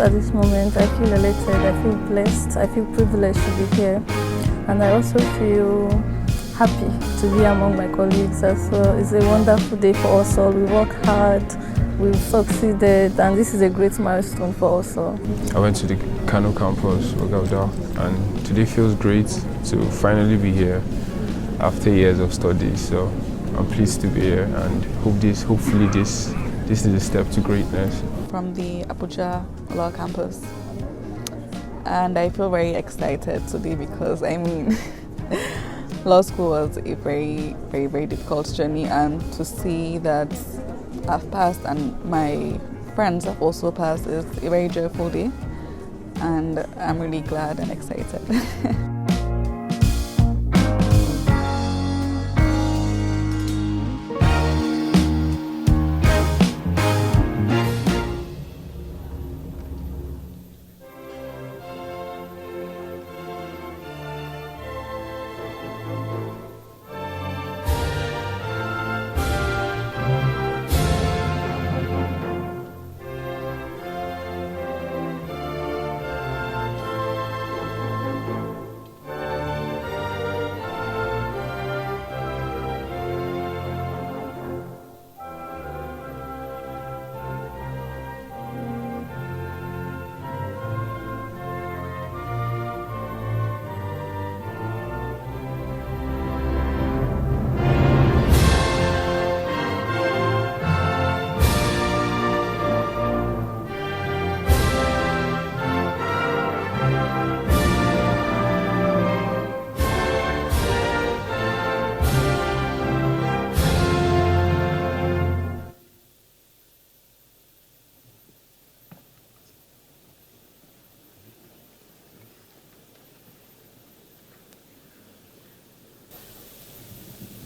at this moment. I feel elated, I feel blessed, I feel privileged to be here. And I also feel happy to be among my colleagues as well. It's a wonderful day for us all. We work hard, we've succeeded, and this is a great milestone for us all. I went to the Kano campus, Ogaoda, and today feels great to finally be here after years of study. So I'm pleased to be here and hopefully this is a step to greatness. From the Abuja Law campus, and I feel very excited today because law school was a very, very, very difficult journey, and to see that I've passed and my friends have also passed is a very joyful day, and I'm really glad and excited.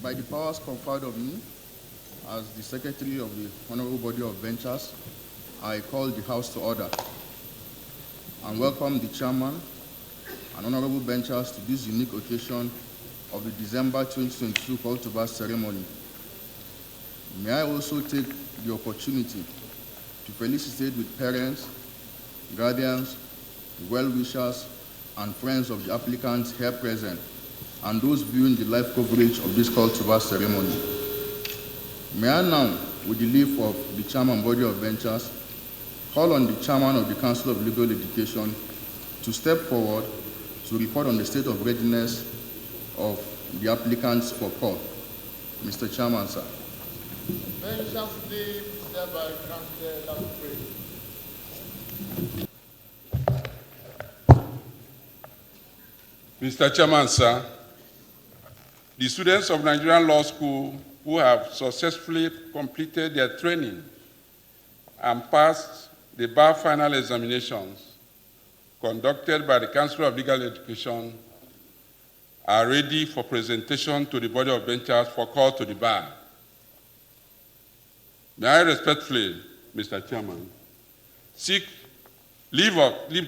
By the powers conferred on me as the Secretary of the Honorable Body of Ventures, I call the House to order and welcome the Chairman and Honorable Benchers to this unique occasion of the December 2022 Multipurpose ceremony. May I also take the opportunity to felicitate with parents, guardians, well-wishers, and friends of the applicants here present, and those viewing the live coverage of this Multipurpose ceremony. May I now, with the leave of the Chairman Body of Ventures, call on the Chairman of the Council of Legal Education to step forward to report on the state of readiness of the applicants for call. Mr. Chairman, sir. Ventures leave thereby granted and pray. Mr. Chairman, sir, the students of Nigerian Law School who have successfully completed their training and passed the bar final examinations conducted by the Council of Legal Education are ready for presentation to the Body of Ventures for call to the bar. May I respectfully, Mr. Chairman, seek leave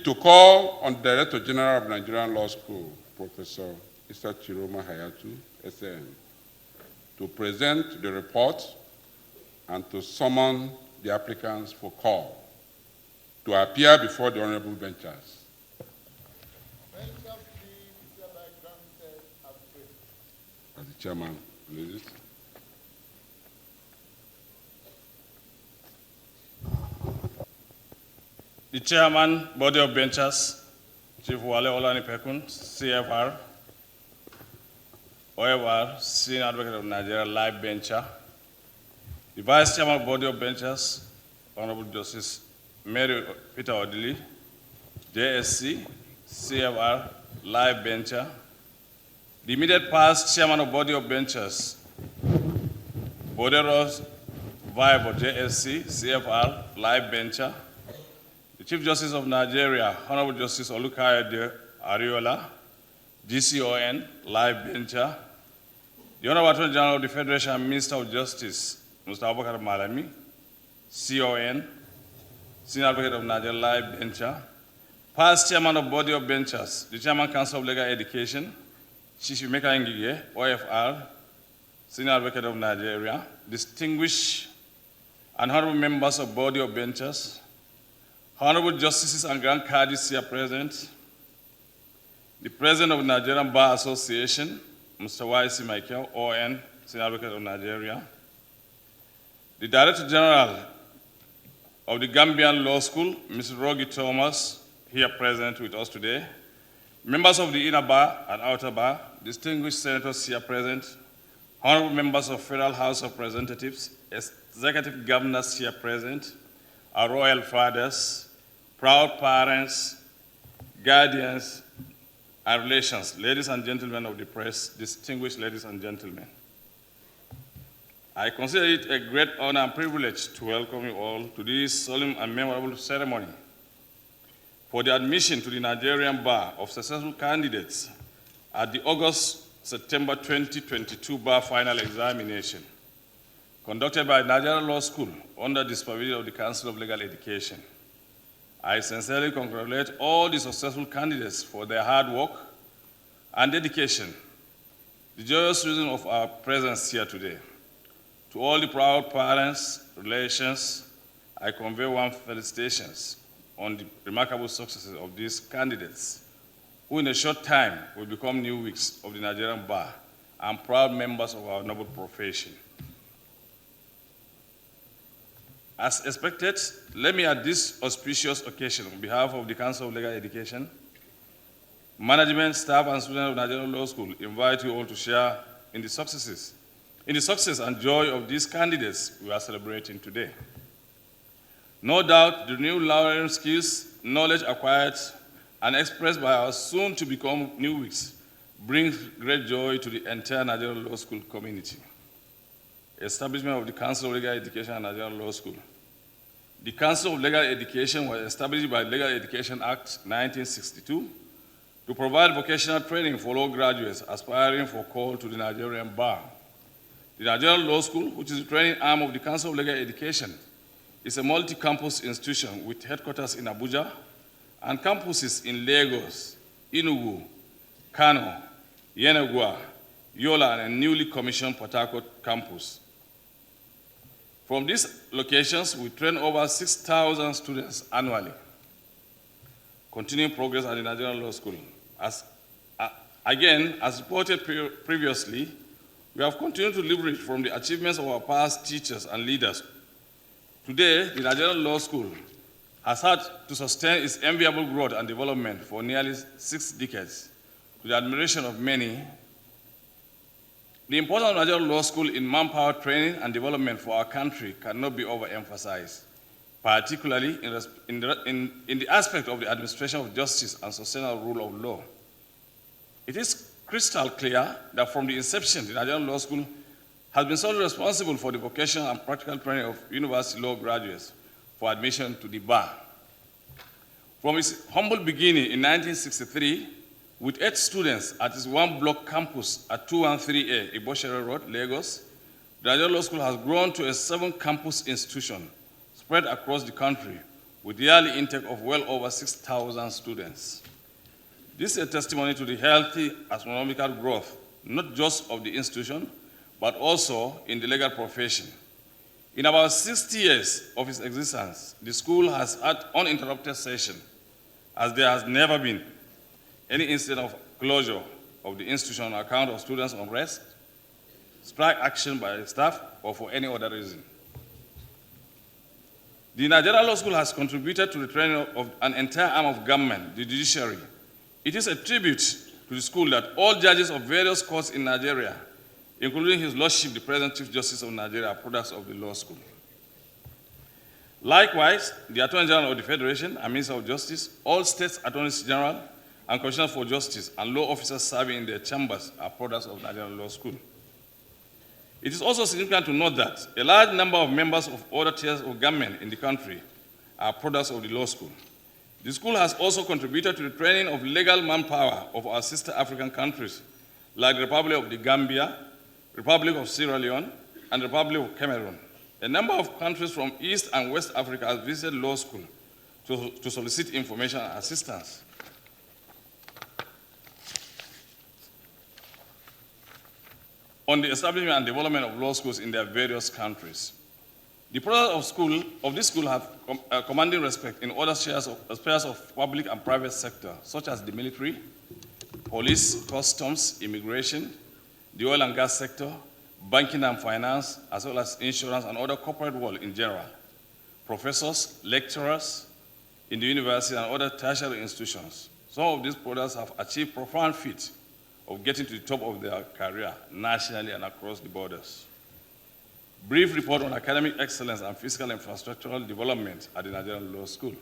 to call on the Director General of Nigerian Law School, Professor Isa Chiroma Hayatu, SN, to present the report and to summon the applicants for call to appear before the Honorable Benchers. As the Chairman, please. The Chairman, Body of Benchers, Chief Wale Olanipekun, CFR, OFR, Senior Advocate of Nigeria, Live Bencher, the Vice Chairman, Body of Benchers, Honorable Justice Mary Peter Odili, JSC, CFR, Live Bencher, the immediate past Chairman of Body of Benchers, Boderos Vibe, JSC, CFR, Live Bencher, the Chief Justice of Nigeria, Honorable Justice Olukayode Ariola, GCON, Live Bencher, the Honorable Attorney General of the Federation and Minister of Justice, Mr. Abubakar Malami, CON, Senior Advocate of Nigeria, Live Bencher, past Chairman of Body of Benchers, the Chairman Council of Legal Education, Shishimeka Ngige, OFR, Senior Advocate of Nigeria, distinguished and honorable members of Body of Benchers, Honorable Justices and Grand Cadis here present, the President of the Nigerian Bar Association, Mr. Y.C. Michael, ON, Senior Advocate of Nigeria, the Director General of the Gambian Law School, Mr. Rogi Thomas, here present with us today, members of the Inner Bar and Outer Bar, distinguished senators here present, honorable members of Federal House of Representatives, executive governors here present, our royal fathers, proud parents, guardians, and relations, ladies and gentlemen of the press, distinguished ladies and gentlemen. I consider it a great honor and privilege to welcome you all to this solemn and memorable ceremony for the admission to the Nigerian Bar of successful candidates at the August-September 2022 Bar Final Examination, conducted by Nigerian Law School under the supervision of the Council of Legal Education. I sincerely congratulate all the successful candidates for their hard work and dedication, the joyous reason of our presence here today. To all the proud parents, relations, I convey warm felicitations on the remarkable successes of these candidates, who in a short time will become new wicks of the Nigerian Bar and proud members of our noble profession. As expected, let me at this auspicious occasion, on behalf of the Council of Legal Education, management, staff, and students of Nigerian Law School, invite you all to share in the success and joy of these candidates we are celebrating today. No doubt, the new learning skills, knowledge acquired, and expressed by our soon-to-become new wicks brings great joy to the entire Nigerian Law School community. Establishment of the Council of Legal Education and Nigerian Law School. The Council of Legal Education was established by the Legal Education Act 1962 to provide vocational training for law graduates aspiring for call to the Nigerian Bar. The Nigerian Law School, which is the training arm of the Council of Legal Education, is a multi-campus institution with headquarters in Abuja and campuses in Lagos, Enugu, Kano, Yenagoa, Yola, and a newly commissioned Port Harcourt campus. From these locations, we train over 6,000 students annually. Continuing progress at the Nigerian Law School. As reported previously, we have continued to leverage from the achievements of our past teachers and leaders. Today, the Nigerian Law School has had to sustain its enviable growth and development for nearly 6 decades, to the admiration of many. The importance of Nigerian Law School in manpower training and development for our country cannot be overemphasized, particularly in the aspect of the administration of justice and sustainable rule of law. It is crystal clear that from the inception, the Nigerian Law School has been solely responsible for the vocational and practical training of university law graduates for admission to the bar. From its humble beginning in 1963, with 8 students at its one-block campus at 213A, Iboshere Road, Lagos, the Nigerian Law School has grown to a 7-campus institution spread across the country with yearly intake of well over 6,000 students. This is a testimony to the healthy astronomical growth, not just of the institution, but also in the legal profession. In about 60 years of its existence, the school has had uninterrupted session, as there has never been any incident of closure of the institution on account of students' unrest, strike action by staff, or for any other reason. The Nigerian Law School has contributed to the training of an entire arm of government, the judiciary. It is a tribute to the school that all judges of various courts in Nigeria, including His Lordship, the present Chief Justice of Nigeria, are products of the law school. Likewise, the Attorney General of the Federation and Minister of Justice, all states attorneys general and commissioners for justice, and law officers serving in their chambers are products of Nigerian Law School. It is also significant to note that a large number of members of other tiers of government in the country are products of the law school. The school has also contributed to the training of legal manpower of our sister African countries, like the Republic of the Gambia, Republic of Sierra Leone, and the Republic of Cameroon. A number of countries from East and West Africa have visited law school to solicit information and assistance. On the establishment and development of law schools in their various countries. The products of this school have commanding respect in other spheres of public and private sector, such as the military, police, customs, immigration, the oil and gas sector, banking and finance, as well as insurance and other corporate world in general. Professors, lecturers in the university and other tertiary institutions. Some of these products have achieved profound feats of getting to the top of their career nationally and across the borders. Brief report on academic excellence and physical infrastructural development at the Nigerian Law School.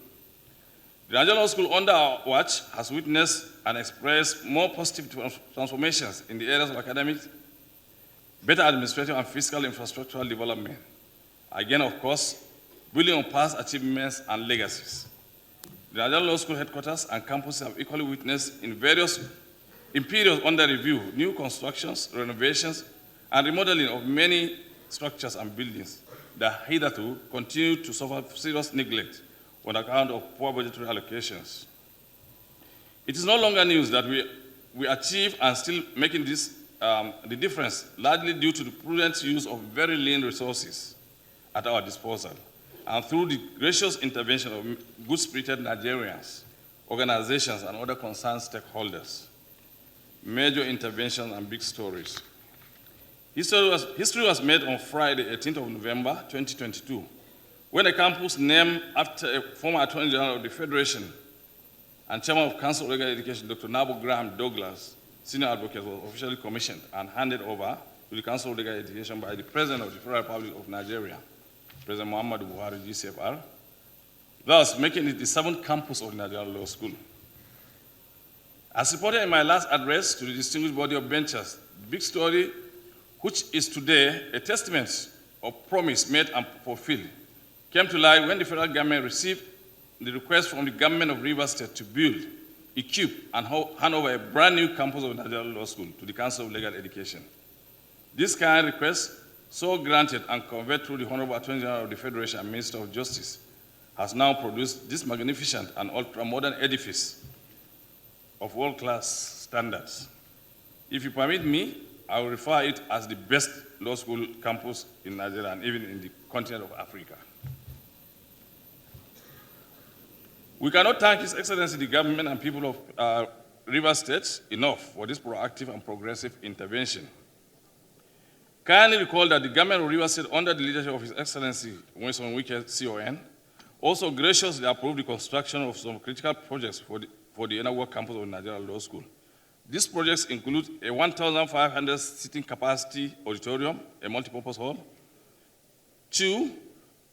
The Nigerian Law School, under our watch, has witnessed and expressed more positive transformations in the areas of academics, better administrative and physical infrastructural development. Again, of course, building on past achievements and legacies. The Nigerian Law School headquarters and campuses have equally witnessed in periods under review, new constructions, renovations, and remodeling of many structures and buildings that hitherto continue to suffer serious neglect on account of poor budgetary allocations. It is no longer news that we achieve and still making this the difference, largely due to the prudent use of very lean resources at our disposal, and through the gracious intervention of good-spirited Nigerians, organizations, and other concerned stakeholders. Major interventions and big stories. History was made on Friday, 18th of November, 2022, when a campus named after a former Attorney General of the Federation and Chairman of Council of Legal Education, Dr. Nabo Graham Douglas, Senior Advocate, was officially commissioned and handed over to the Council of Legal Education by the President of the Federal Republic of Nigeria, President Muhammadu Buhari, GCFR, thus making it the 7th campus of the Nigerian Law School. As reported in my last address to the distinguished body of benchers, the big story, which is today a testament of promise made and fulfilled, came to light when the federal government received the request from the government of Rivers State to build, equip, and hand over a brand new campus of the Nigerian Law School to the Council of Legal Education. This kind of request, so granted and conveyed through the Honorable Attorney General of the Federation and Minister of Justice, has now produced this magnificent and ultra-modern edifice of world-class standards. If you permit me, I will refer it as the best law school campus in Nigeria and even in the continent of Africa. We cannot thank His Excellency the government and people of Rivers State enough for this proactive and progressive intervention. Kindly recall that the government of Rivers State, under the leadership of His Excellency Winston Wike, CON, also graciously approved the construction of some critical projects for the inner work campus of the Nigerian Law School. These projects include a 1,500 seating capacity auditorium, a multipurpose hall, two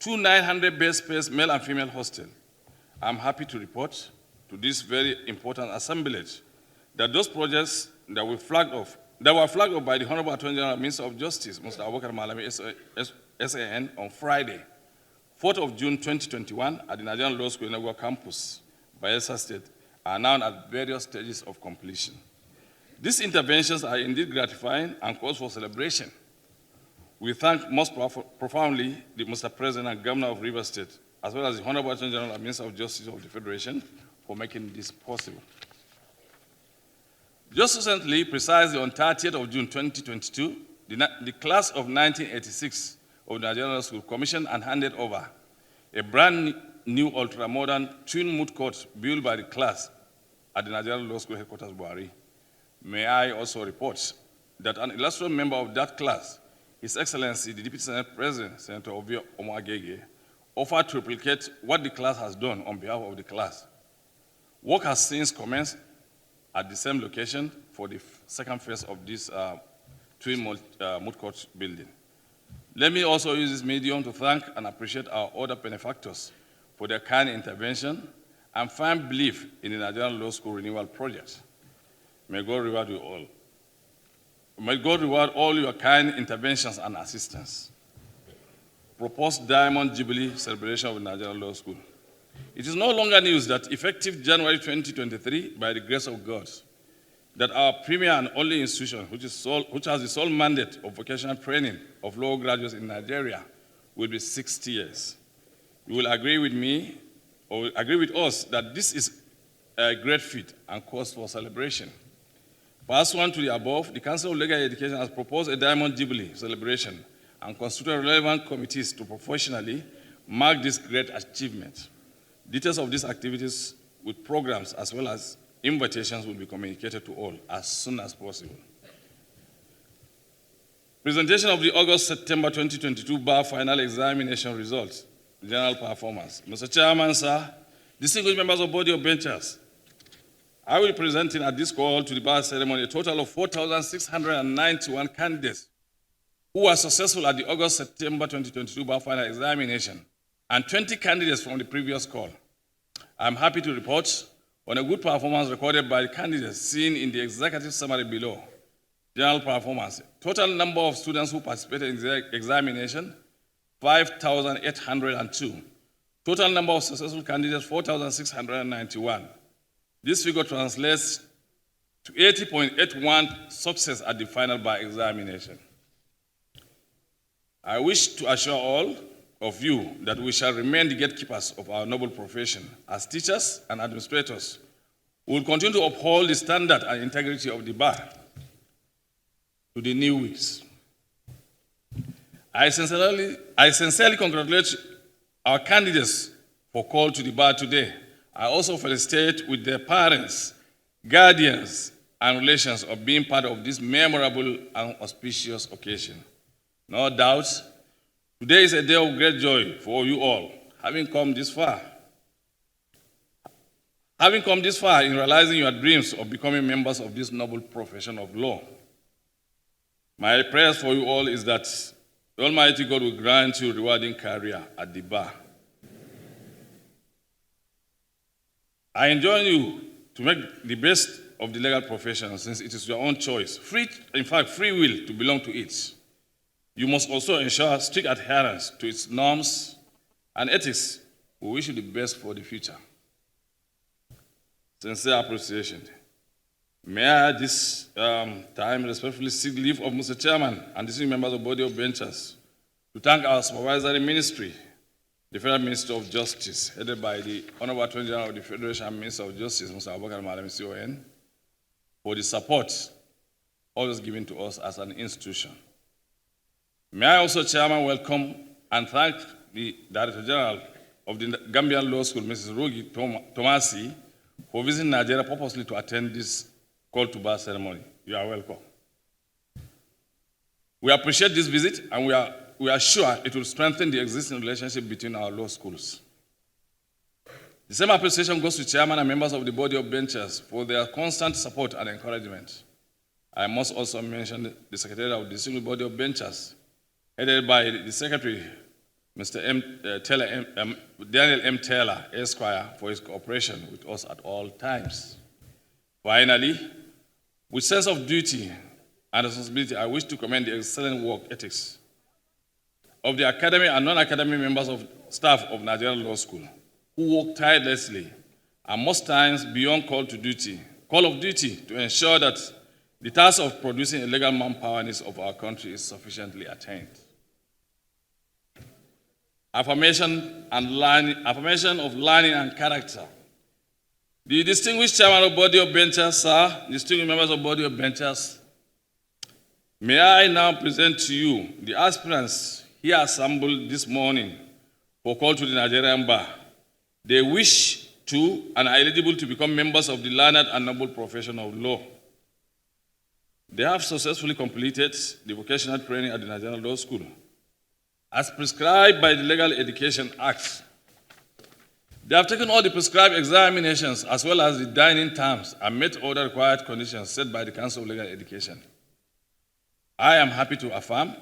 900 bed space male and female hostel. I'm happy to report to this very important assemblage that those projects that were flagged off by the Honorable Attorney General Minister of Justice, Mr. Abubakar Malami, SAN, on Friday, 4th of June 2021, at the Nigerian Law School Inaugural Campus, Bayelsa State, are now at various stages of completion. These interventions are indeed gratifying and cause for celebration. We thank most profoundly the Mr. President and Governor of Rivers State, as well as the Honorable Attorney General and Minister of Justice of the Federation, for making this possible. Just recently, precisely on 30th of June 2022, the class of 1986 of the Nigerian Law School commissioned and handed over a brand new ultra-modern twin moot court built by the class at the Nigerian Law School headquarters, Buhari. May I also report that an illustrious member of that class, His Excellency, the Deputy Senate President, Senator Ovio Omoagege, offered to replicate what the class has done on behalf of the class. Work has since commenced at the same location for the second phase of this twin moot court building. Let me also use this medium to thank and appreciate our other benefactors for their kind intervention and firm belief in the Nigerian Law School renewal project. May God reward you all. May God reward all your kind interventions and assistance. Proposed Diamond Jubilee celebration of the Nigerian Law School. It is no longer news that effective January 2023, by the grace of God, that our premier and only institution, which has the sole mandate of vocational training of law graduates in Nigeria, will be 60 years. You will agree with me, or agree with us, that this is a great feat and cause for celebration. Pursuant to the above, the Council of Legal Education has proposed a Diamond Jubilee celebration and constitute relevant committees to professionally mark this great achievement. Details of these activities with programs as well as invitations will be communicated to all as soon as possible. Presentation of the August-September 2022 bar final examination results, general performance. Mr. Chairman, sir, distinguished members of body of benchers, I will be presenting at this call to the bar ceremony a total of 4,691 candidates who were successful at the August-September 2022 bar final examination and 20 candidates from the previous call. I'm happy to report on a good performance recorded by the candidates seen in the executive summary below. General performance. Total number of students who participated in the examination, 5,802. Total number of successful candidates, 4,691. This figure translates to 80.81 success at the final bar examination. I wish to assure all of you that we shall remain the gatekeepers of our noble profession. As teachers and administrators, we will continue to uphold the standard and integrity of the bar to the new weeks. I sincerely congratulate our candidates for call to the bar today. I also felicitate with their parents, guardians, and relations of being part of this memorable and auspicious occasion. No doubt, today is a day of great joy for you all, having come this far in realizing your dreams of becoming members of this noble profession of law. My prayers for you all is that the Almighty God will grant you a rewarding career at the bar. I enjoin you to make the best of the legal profession since it is your own choice, free will to belong to it. You must also ensure strict adherence to its norms and ethics. We wish you the best for the future. Sincere appreciation. May I at this time respectfully seek leave of Mr. Chairman and distinguished members of body of benchers to thank our supervisory ministry, the Federal Ministry of Justice, headed by the Honorable Attorney General of the Federation and Minister of Justice, Mr. Abubakar Malami CON, for the support always given to us as an institution. May I also, Chairman, welcome and thank the Director General of the Gambian Law School, Mrs. Rogi Tomasi, for visiting Nigeria purposely to attend this call to bar ceremony. You are welcome. We appreciate this visit and we are sure it will strengthen the existing relationship between our law schools. The same appreciation goes to Chairman and members of the body of benchers for their constant support and encouragement. I must also mention the Secretary of the Distinguished Body of Benchers, headed by the Secretary, Mr. Daniel M. Taylor, Esquire, for his cooperation with us at all times. Finally, with sense of duty and responsibility, I wish to commend the excellent work ethics of the academic and non-academic members of staff of Nigerian Law School, who work tirelessly and most times beyond call of duty to ensure that the task of producing a legal manpower needs of our country is sufficiently attained. Affirmation of learning and character. The distinguished chairman of body of benchers, sir, distinguished members of body of benchers, may I now present to you the aspirants here assembled this morning for call to the Nigerian bar. They wish to and are eligible to become members of the learned and noble profession of law. They have successfully completed the vocational training at the Nigerian Law School, as prescribed by the Legal Education Act. They have taken all the prescribed examinations as well as the dining terms and met all the required conditions set by the Council of Legal Education. I am happy to affirm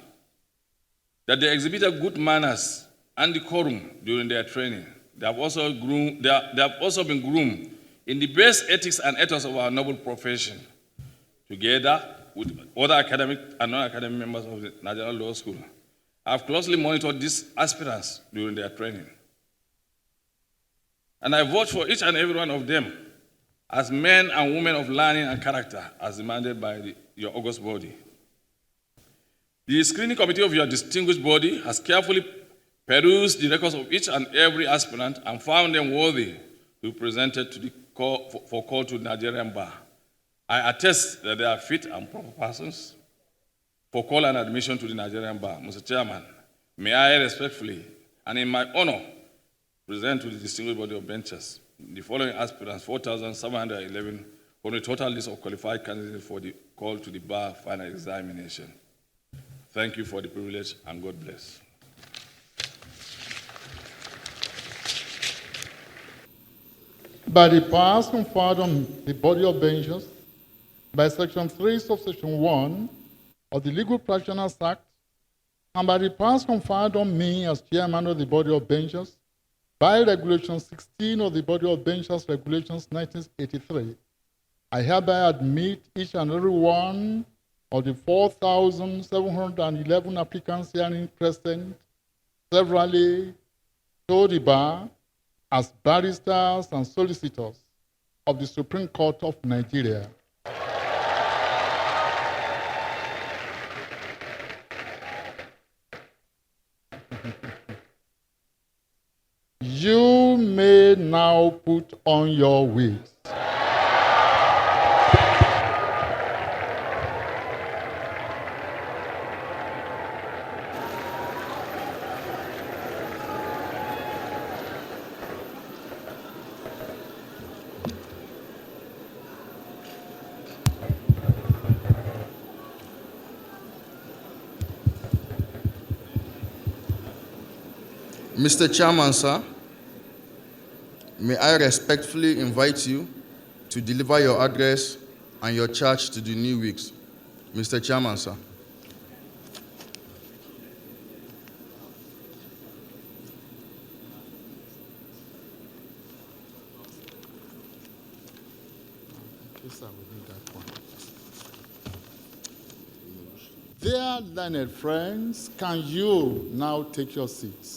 that they exhibited good manners and decorum during their training. They have also been groomed in the best ethics and ethos of our noble profession, together with other academic and non-academic members of the Nigerian Law School. I have closely monitored these aspirants during their training. And I vote for each and every one of them as men and women of learning and character as demanded by your august body. The screening committee of your distinguished body has carefully perused the records of each and every aspirant and found them worthy to be presented to the for call to the Nigerian bar. I attest that they are fit and proper persons for call and admission to the Nigerian Bar. Mr. Chairman, may I respectfully and in my honor present to the distinguished body of benchers the following aspirants, 4,711, from the total list of qualified candidates for the call to the bar final examination. Thank you for the privilege and God bless. By the powers conferred on the body of benchers, by Section 3, Subsection 1 of the Legal Practitioners Act, and by the powers conferred on me as chairman of the body of benchers, by Regulation 16 of the Body of Benchers Regulations 1983, I hereby admit each and every one of the 4,711 applicants herein present, severally, to the bar as barristers and solicitors of the Supreme Court of Nigeria. You may now put on your wigs. Mr. Chairman, sir, may I respectfully invite you to deliver your address and your charge to the new weeks. Mr. Chairman, sir. Dear learned friends, can you now take your seats?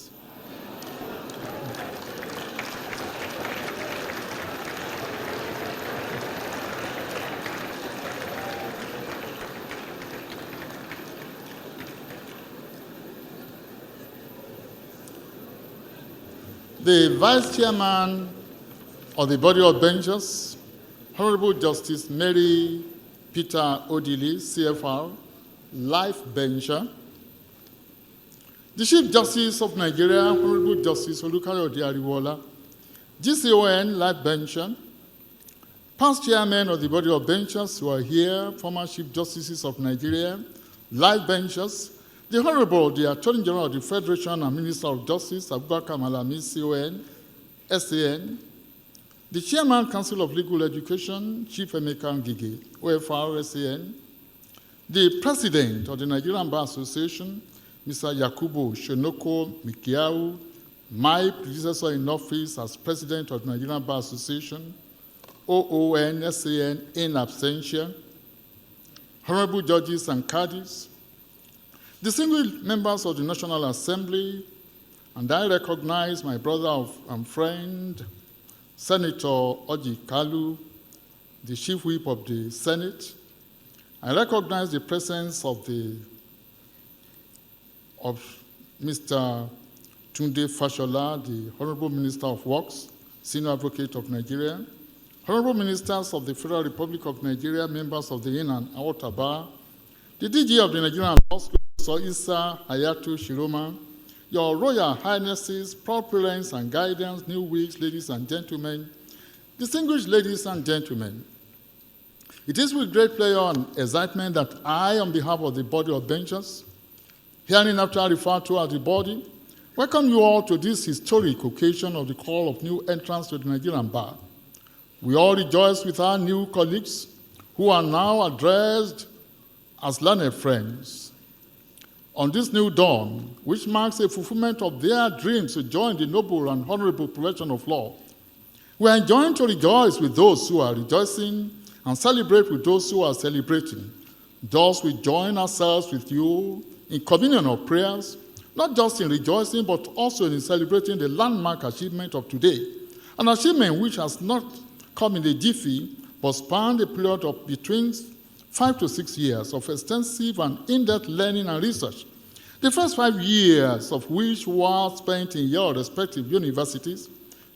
The Vice Chairman of the Body of Benchers, Honorable Justice Mary Peter Odili, CFR, Life Bencher. The Chief Justice of Nigeria, Honorable Justice Olukare Odiariwola, GCON, Life Bencher. Past Chairman of the Body of Benchers who are here, former Chief Justices of Nigeria, Life Benchers. The Honorable, the Attorney General of the Federation and Minister of Justice, Abubakar Malami, CON, SAN, the Chairman, Council of Legal Education, Chief Emeka Ngige, OFR, SAN, the President of the Nigerian Bar Association, Mr. Yakubu Shonoko Mikiau, my predecessor in office as President of the Nigerian Bar Association, OON, SAN, in absentia, Honorable Judges and Caddies, distinguished members of the National Assembly, and I recognize my brother and friend, Senator Oji Kalu, the Chief Whip of the Senate. I recognize the presence of Mr. Tunde Fashola, the Honorable Minister of Works, Senior Advocate of Nigeria, Honorable Ministers of the Federal Republic of Nigeria, members of the In and Outer Bar, the DG of the Nigerian Law School, Sir Issa Hayatu Shiroma, Your Royal Highnesses, proud parents and guidance, new wigs, ladies and gentlemen, distinguished ladies and gentlemen, it is with great pleasure and excitement that I, on behalf of the Body of Benchers, hereinafter referred to as the Body, welcome you all to this historic occasion of the call of new entrants to the Nigerian Bar. We all rejoice with our new colleagues who are now addressed as learned friends. On this new dawn, which marks a fulfillment of their dreams to join the noble and honorable profession of law, we are enjoined to rejoice with those who are rejoicing and celebrate with those who are celebrating. Thus, we join ourselves with you in communion of prayers, not just in rejoicing, but also in celebrating the landmark achievement of today, an achievement which has not come in a jiffy, but spanned a period of between 5 to 6 years of extensive and in-depth learning and research, the first 5 years of which were spent in your respective universities,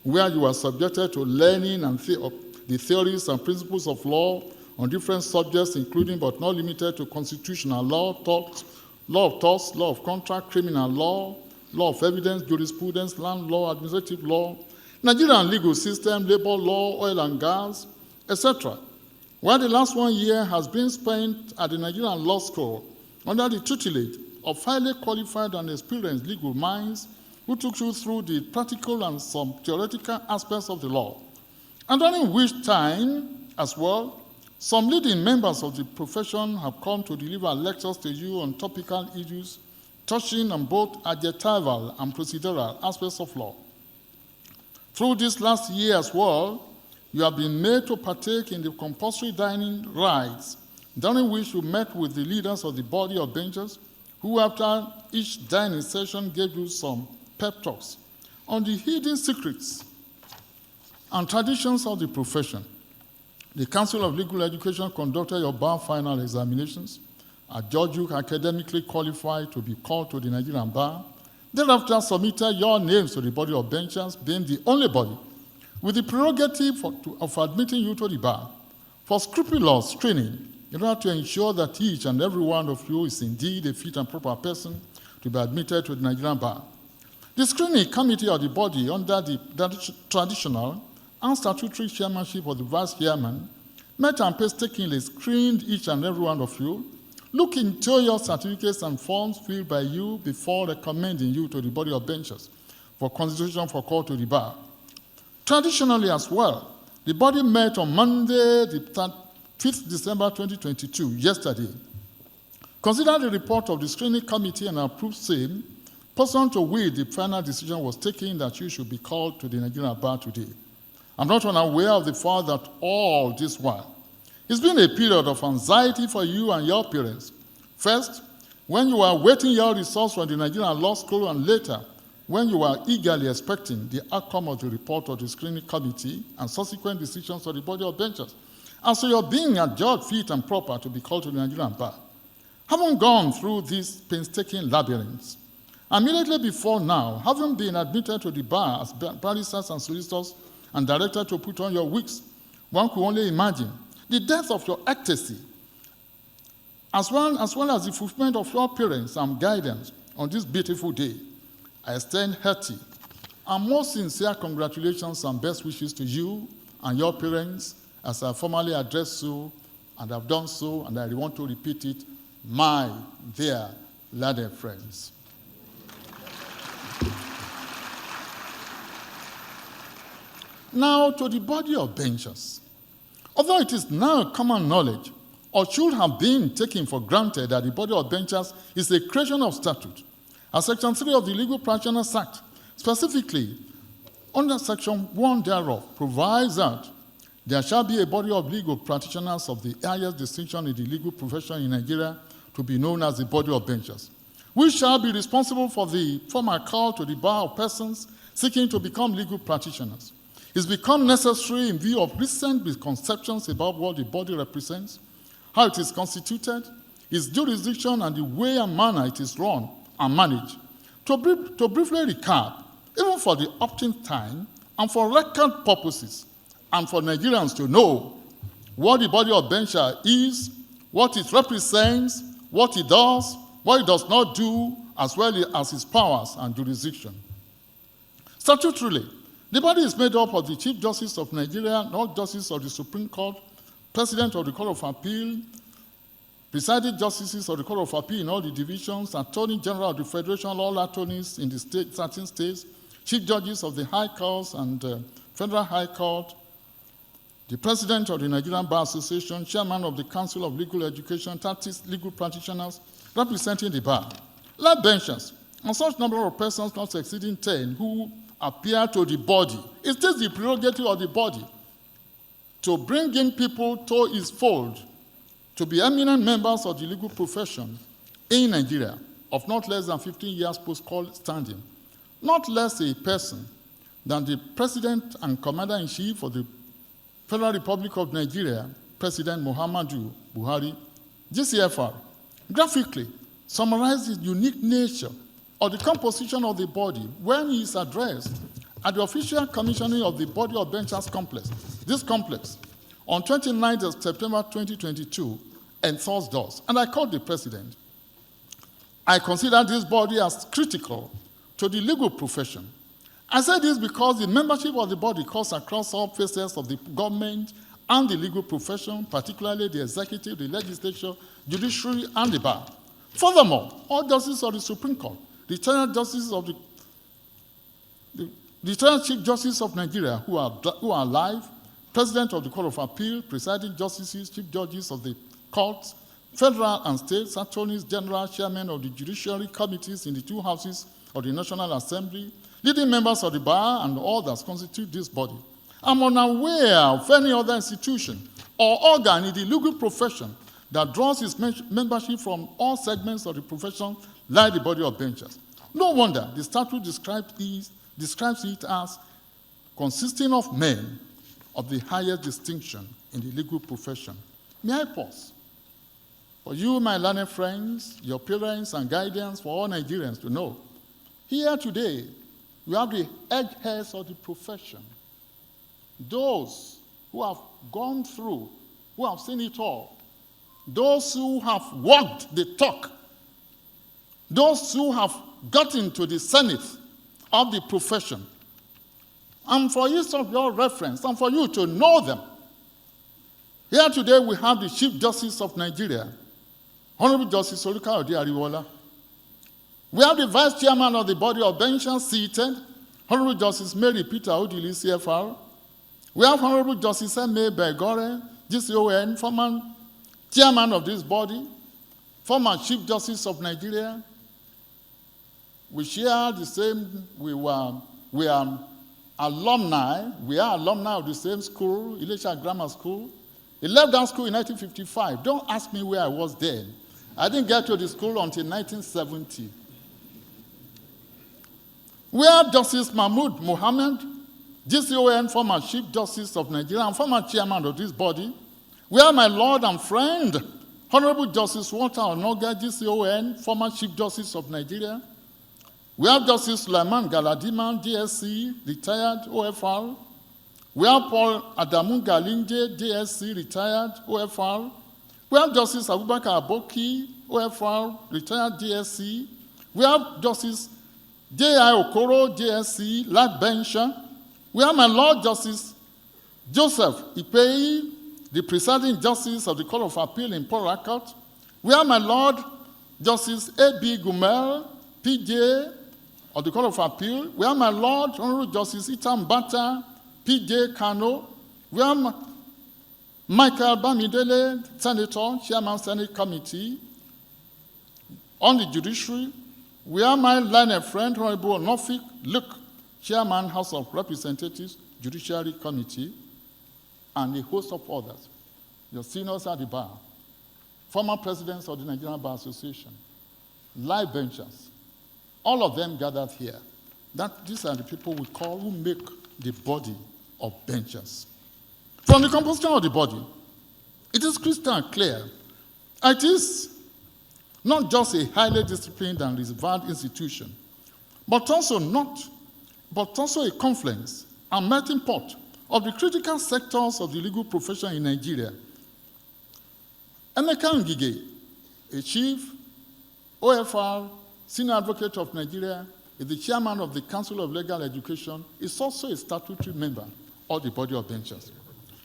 where you are subjected to learning and the theories and principles of law on different subjects, including but not limited to constitutional law, law of torts, law of contract, criminal law, law of evidence, jurisprudence, land law, administrative law, Nigerian legal system, labor law, oil and gas, etc. While the last 1 year has been spent at the Nigerian Law School under the tutelage of highly qualified and experienced legal minds who took you through the practical and some theoretical aspects of the law, and during which time, as well, some leading members of the profession have come to deliver lectures to you on topical issues touching on both adjectival and procedural aspects of law. Through this last year as well, you have been made to partake in the compulsory dining rites, during which you met with the leaders of the body of benchers, who after each dining session gave you some pep talks on the hidden secrets and traditions of the profession. The Council of Legal Education conducted your bar final examinations, adjudged you academically qualified to be called to the Nigerian bar, thereafter submitted your names to the body of benchers, being the only body with the prerogative of admitting you to the bar for scrupulous screening in order to ensure that each and every one of you is indeed a fit and proper person to be admitted to the Nigerian bar. The screening committee of the body under the traditional and statutory chairmanship of the vice chairman met and painstakingly screened each and every one of you, look into your certificates and forms filled by you before recommending you to the body of benchers for consideration for call to the bar. Traditionally as well, the body met on Monday, the 5th December 2022, yesterday. Consider the report of the screening committee and approve same, pursuant to which the final decision was taken that you should be called to the Nigerian bar today. I'm not unaware of the fact that all this while, it's been a period of anxiety for you and your parents. First, when you were awaiting your results from the Nigerian Law School, and later, when you were eagerly expecting the outcome of the report of the screening committee and subsequent decisions of the body of benchers, and so you're being adjudged fit and proper to be called to the Nigerian bar. Having gone through these painstaking labyrinths, immediately before now, having been admitted to the bar as barristers and solicitors and directed to put on your wigs, one could only imagine the depth of your ecstasy, as well as the fulfillment of your parents and guidance on this beautiful day. I extend hearty and most sincere congratulations and best wishes to you and your parents as I formally address you, and I've done so, and I want to repeat it, my dear latter friends. Now to the body of benchers. Although it is now common knowledge, or should have been taken for granted, that the body of benchers is a creation of statute, as Section 3 of the Legal Practitioners Act, specifically under Section 1 thereof, provides that there shall be a body of legal practitioners of the highest distinction in the legal profession in Nigeria to be known as the body of benchers, which shall be responsible for the formal call to the bar of persons seeking to become legal practitioners. It's become necessary in view of recent misconceptions about what the body represents, how it is constituted, its jurisdiction, and the way and manner it is run and managed. To briefly recap, even for the opting time and for record purposes, and for Nigerians to know what the body of bencher is, what it represents, what it does, what it does not do, as well as its powers and jurisdiction. Statutorily, the body is made up of the Chief Justice of Nigeria, Lord Justice of the Supreme Court, President of the Court of Appeal, presiding justices of the Court of Appeal in all the divisions, Attorney General of the Federation, all attorneys in the certain states, Chief Judges of the High Courts and Federal High Court, the President of the Nigerian Bar Association, Chairman of the Council of Legal Education, 30 legal practitioners representing the bar, lab benchers, and such number of persons not exceeding 10 who appear to the body. It is the prerogative of the body to bring in people to its fold, to be eminent members of the legal profession in Nigeria of not less than 15 years post-call standing, not less a person than the President and Commander-in-Chief of the Federal Republic of Nigeria, President Muhammadu Buhari, GCFR, graphically summarizes the unique nature of the composition of the body when he is addressed at the official commissioning of the body of benchers complex. This complex, on 29th of September 2022 enforced thus. And I called the president. I consider this body as critical to the legal profession. I said this because the membership of the body cuts across all phases of the government and the legal profession, particularly the executive, the legislature, judiciary, and the bar. Furthermore, all justices of the Supreme Court, the retired justices of the retired Chief Justice of Nigeria who are alive, President of the Court of Appeal, presiding justices, chief judges of the courts, federal and state, attorneys general, chairmen of the judiciary committees in the two houses of the National Assembly, leading members of the bar, and others constitute this body. I'm unaware of any other institution or organ in the legal profession that draws its membership from all segments of the profession like the body of benchers. No wonder the statute describes it as consisting of men of the highest distinction in the legal profession. May I pause? For you, my learned friends, your parents and guidance for all Nigerians to know, here today, we have the eggheads of the profession, those who have gone through, who have seen it all, those who have walked the talk, those who have gotten to the zenith of the profession. And for each of your reference, and for you to know them, here today we have the Chief Justice of Nigeria, Honorable Justice Olukayode Ariwola. We have the Vice Chairman of the Body of Benchers seated, Honorable Justice Mary Peter Odili, CFR. We have Honorable Justice M.A. Begore, GCON, former Chairman of this body, former Chief Justice of Nigeria. We share the same, we are alumni of the same school, Ilesha Grammar School. He left that school in 1955. Don't ask me where I was then. I didn't get to the school until 1970. We have Justice Mahmood Mohammed, GCON, former Chief Justice of Nigeria and former Chairman of this body. We have my Lord and friend, Honorable Justice Walter Onoga, GCON, former Chief Justice of Nigeria. We have Justice Sulaiman Galadiman, DSC, retired OFR. We have Paul Adamu Galinje, DSC, retired OFR. We have Justice Abubakar Aboki, OFR, retired DSC. We have Justice J.I. Okoro, DSC, life bencher. We have my Lord Justice Joseph Ipei, the presiding justice of the Court of Appeal in Port Harcourt. We have my Lord Justice A.B. Gumel, PJ, of the Court of Appeal. We have my Lord Honorable Justice Itam Bata, PJ Kano. We have Michael Bamidele, Senator, Chairman Senate Committee on the Judiciary. We have my learned friend, Honorable Nofik Luke, Chairman, House of Representatives, Judiciary Committee, and a host of others. Your seniors at the bar, former presidents of the Nigerian Bar Association, live benchers, all of them gathered here. These are the people we call who make the body of benchers. From the composition of the body, it is crystal clear. It is not just a highly disciplined and reserved institution, but also a confluence and melting pot of the critical sectors of the legal profession in Nigeria. Emeka Ngige, a chief, OFR, senior advocate of Nigeria, is the chairman of the Council of Legal Education, is also a statutory member of the body of benchers.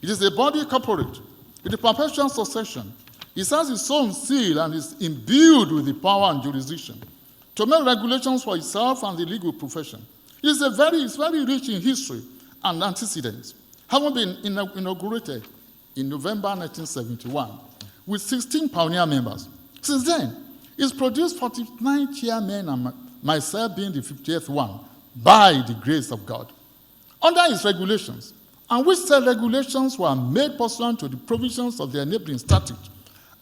It is a body corporate with a perpetual succession. It has its own seal and is imbued with the power and jurisdiction to make regulations for itself and the legal profession. It's very rich in history and antecedents, having been inaugurated in November 1971 with 16 pioneer members. Since then, it's produced 49 chairmen and myself being the 50th one by the grace of God. Under its regulations, and which said regulations were made pursuant to the provisions of the enabling statute,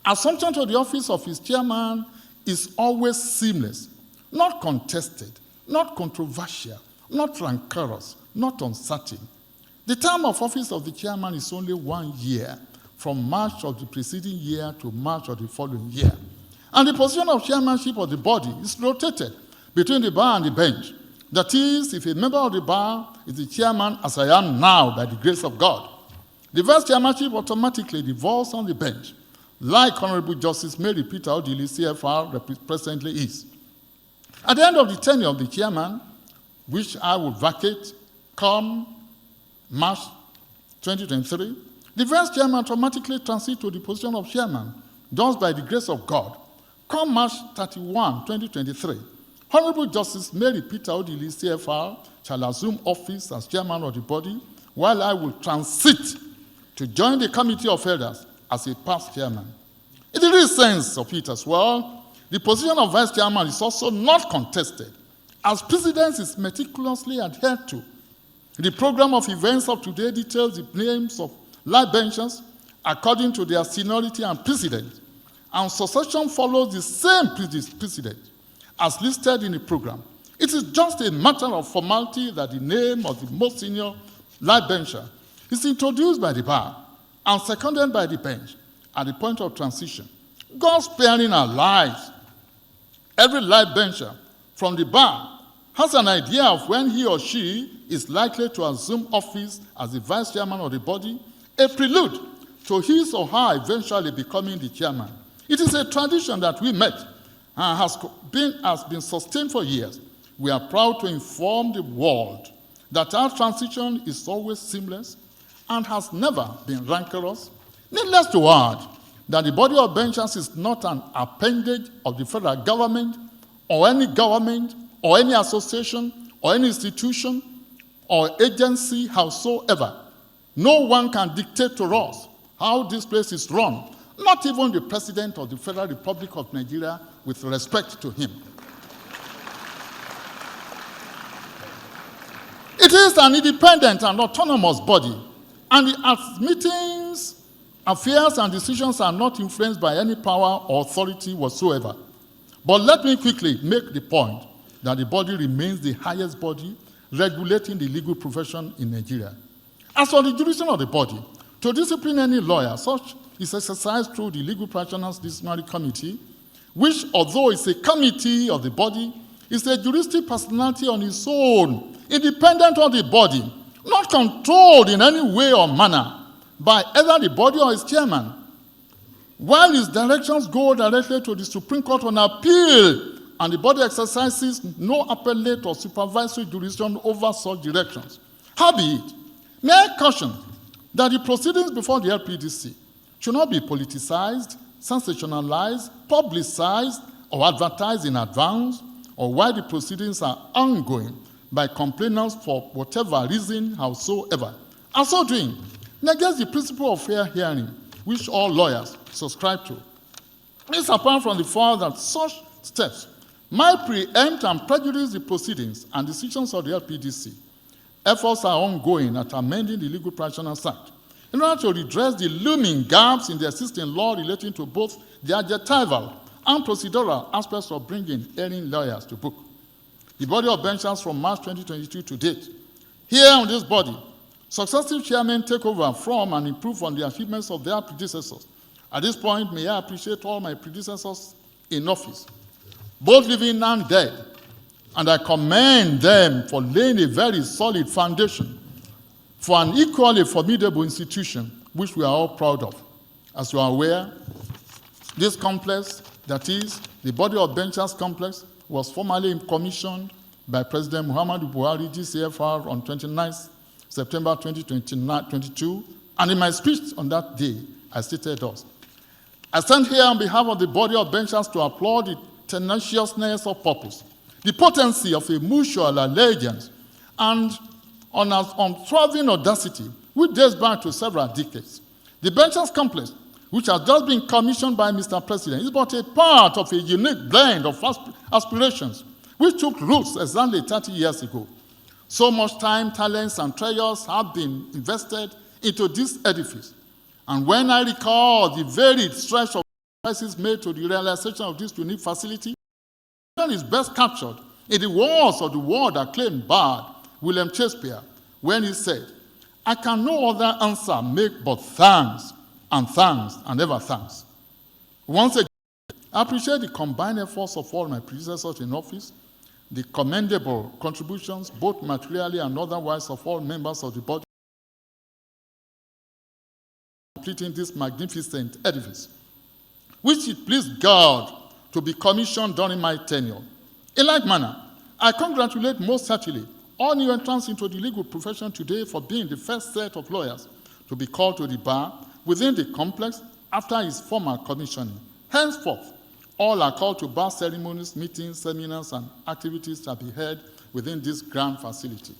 assumption to the office of his chairman is always seamless, not contested, not controversial, not rancorous, not uncertain. The term of office of the chairman is only 1 year, from March of the preceding year to March of the following year. And the position of chairmanship of the body is rotated between the bar and the bench. That is, if a member of the bar is the chairman, as I am now by the grace of God, The vice chairmanship automatically devolves on the bench, like Honorable Justice Mary Peter Odili, CFR, presently is. At the end of the tenure of the chairman, which I will vacate come March 2023, the vice chairman automatically transits to the position of chairman, just by the grace of God. Come March 31, 2023, Honorable Justice Mary Peter Odili, CFR, shall assume office as chairman of the body, while I will transit to join the Committee of Elders as a past chairman. In the real sense of it as well, the position of vice chairman is also not contested, as precedence is meticulously adhered to. The program of events of today details the names of live benchers according to their seniority and precedence, and succession follows the same precedent as listed in the program. It is just a matter of formality that the name of the most senior live bencher is introduced by the bar and seconded by the bench at the point of transition. God sparing our lives, every live bencher from the bar has an idea of when he or she is likely to assume office as the vice chairman of the body, a prelude to his or her eventually becoming the chairman. It is a tradition that we met and has been sustained for years. We are proud to inform the world that our transition is always seamless and has never been rancorous. Needless to add that the body of benchers is not an appendage of the federal government or any association or any institution or agency howsoever. No one can dictate to us how this place is run, not even the President of the Federal Republic of Nigeria, with respect to him. It is an independent and autonomous body, and its meetings, affairs, and decisions are not influenced by any power or authority whatsoever. But let me quickly make the point that the body remains the highest body regulating the legal profession in Nigeria. As for the jurisdiction of the body, to discipline any lawyer, such is exercised through the Legal Practitioners Disciplinary Committee, which, although it's a committee of the body, is a juristic personality on its own, independent of the body, not controlled in any way or manner by either the body or its chairman, while its directions go directly to the Supreme Court on appeal, and the body exercises no appellate or supervisory jurisdiction over such directions. Howbeit, may I caution that the proceedings before the LPDC should not be politicized, sensationalized, publicized, or advertised in advance, or while the proceedings are ongoing by complainants for whatever reason, howsoever. And so doing, negates the principle of fair hearing, which all lawyers subscribe to. This apart from the fact that such steps might preempt and prejudice the proceedings and decisions of the LPDC. Efforts are ongoing at amending the Legal Practitioners Act in order to redress the looming gaps in the existing law relating to both the adjectival and procedural aspects of bringing erring lawyers to book. The body of benchers from March 2022 to date. Here on this body, successive chairmen take over from and improve on the achievements of their predecessors. At this point, may I appreciate all my predecessors in office, both living and dead, and I commend them for laying a very solid foundation for an equally formidable institution, which we are all proud of. As you are aware, this complex, that is, the body of benchers complex, was formally commissioned by President Muhammadu Buhari, GCFR, on 29 September 2022, and in my speech on that day, I stated thus: I stand here on behalf of the body of benchers to applaud the tenaciousness of purpose, the potency of a mutual allegiance, and unswerving audacity, which dates back to several decades. The benchers complex, which has just been commissioned by Mr. President, is but a part of a unique blend of aspirations which took roots exactly 30 years ago. So much time, talents, and treasures have been invested into this edifice. And when I recall the varied stretch of sacrifices made to the realization of this unique facility, it is best captured in the words of the world-acclaimed bard, William Shakespeare, when he said, I can no other answer make but thanks, and ever thanks. Once again, I appreciate the combined efforts of all my predecessors in office, the commendable contributions, both materially and otherwise, of all members of the body, completing this magnificent edifice, which it pleased God to be commissioned during my tenure. In like manner, I congratulate most heartily all new entrants into the legal profession today for being the first set of lawyers to be called to the bar within the complex after his formal commissioning. Henceforth, all are called to bar ceremonies, meetings, seminars, and activities shall be held within this grand facility.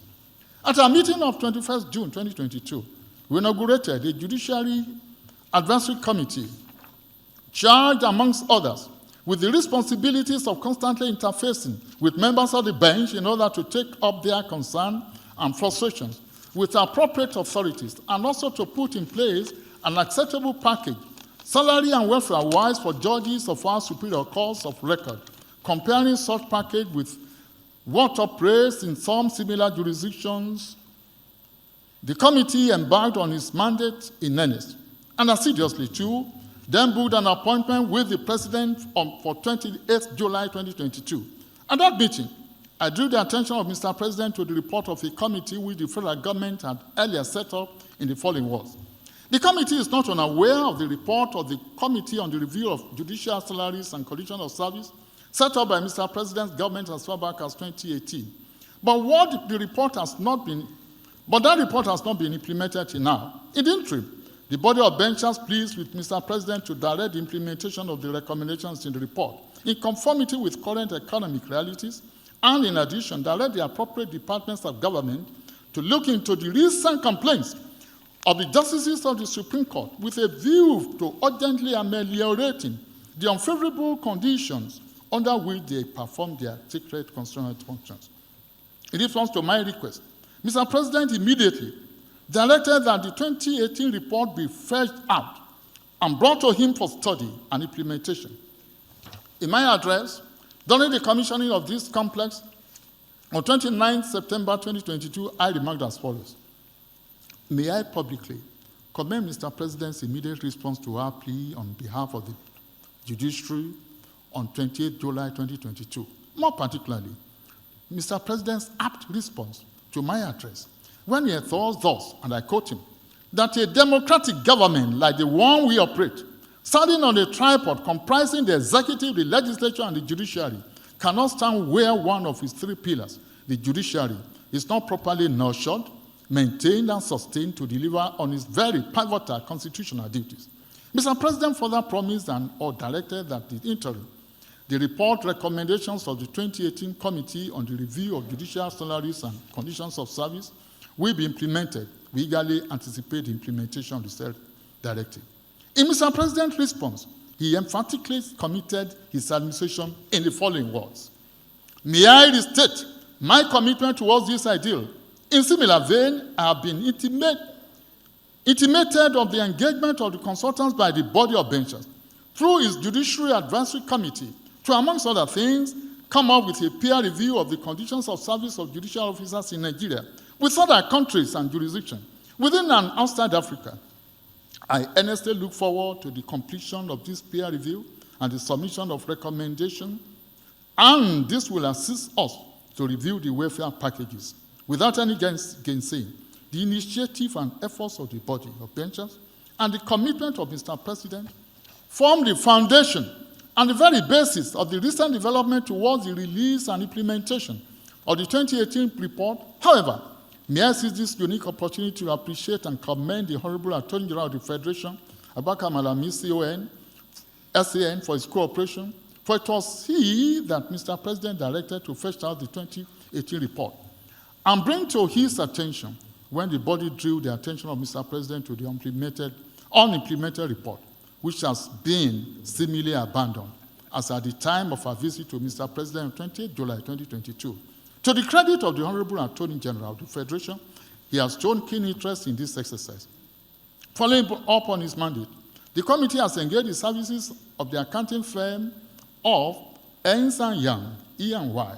At our meeting of 21st June 2022, we inaugurated a Judiciary Advisory Committee charged, amongst others, with the responsibilities of constantly interfacing with members of the bench in order to take up their concern and frustrations with appropriate authorities, and also to put in place an acceptable package, salary and welfare-wise, for judges of our superior courts of record, comparing such package with what operates in some similar jurisdictions. The committee embarked on its mandate in earnest, and assiduously too, then booked an appointment with the President for 28th July 2022. At that meeting, I drew the attention of Mr. President to the report of a committee which the federal government had earlier set up in the following words. The committee is not unaware of the report of the Committee on the Review of Judicial Salaries and Conditions of Service set up by Mr. President's government as far back as 2018. But that report has not been implemented till now. In the interim, the body of benchers pleased with Mr. President to direct the implementation of the recommendations in the report in conformity with current economic realities, and in addition, direct the appropriate departments of government to look into the recent complaints of the justices of the Supreme Court with a view to urgently ameliorating the unfavorable conditions under which they perform their sacred constitutional functions. In response to my request, Mr. President immediately directed that the 2018 report be fetched out and brought to him for study and implementation. In my address, during the commissioning of this complex, on 29 September 2022, I remarked as follows. May I publicly commend Mr. President's immediate response to our plea on behalf of the judiciary on 28 July 2022. More particularly, Mr. President's apt response to my address when he thought thus, and I quote him, that a democratic government like the one we operate, standing on a tripod comprising the executive, the legislature, and the judiciary, cannot stand where one of its three pillars, the judiciary, is not properly nurtured, maintained, and sustained to deliver on its very pivotal constitutional duties. Mr. President further promised or directed that the interim, the report recommendations of the 2018 Committee on the Review of Judicial Salaries and Conditions of Service will be implemented. We eagerly anticipate the implementation of the said directive. In Mr. President's response, he emphatically committed his administration in the following words. May I restate my commitment towards this ideal. In similar vein, I have been intimated of the engagement of the consultants by the body of benchers through its Judiciary Advisory Committee to, amongst other things, come up with a peer review of the conditions of service of judicial officers in Nigeria with other countries and jurisdictions within and outside Africa. I earnestly look forward to the completion of this peer review and the submission of recommendations, and this will assist us to review the welfare packages. Without any gainsaying, the initiative and efforts of the body of benchers and the commitment of Mr. President form the foundation and the very basis of the recent development towards the release and implementation of the 2018 report. However, may I seize this unique opportunity to appreciate and commend the Honorable Attorney General of the Federation, Abubakar Malami, SAN, for his cooperation, for it was he that Mr. President directed to fetch out the 2018 report and bring to his attention when the body drew the attention of Mr. President to the unimplemented report, which has been seemingly abandoned, as at the time of our visit to Mr. President on 28 July 2022. To the credit of the Honorable Attorney General of the Federation, he has shown keen interest in this exercise. Following up on his mandate, the committee has engaged the services of the accounting firm of Ernst & Young, E&Y,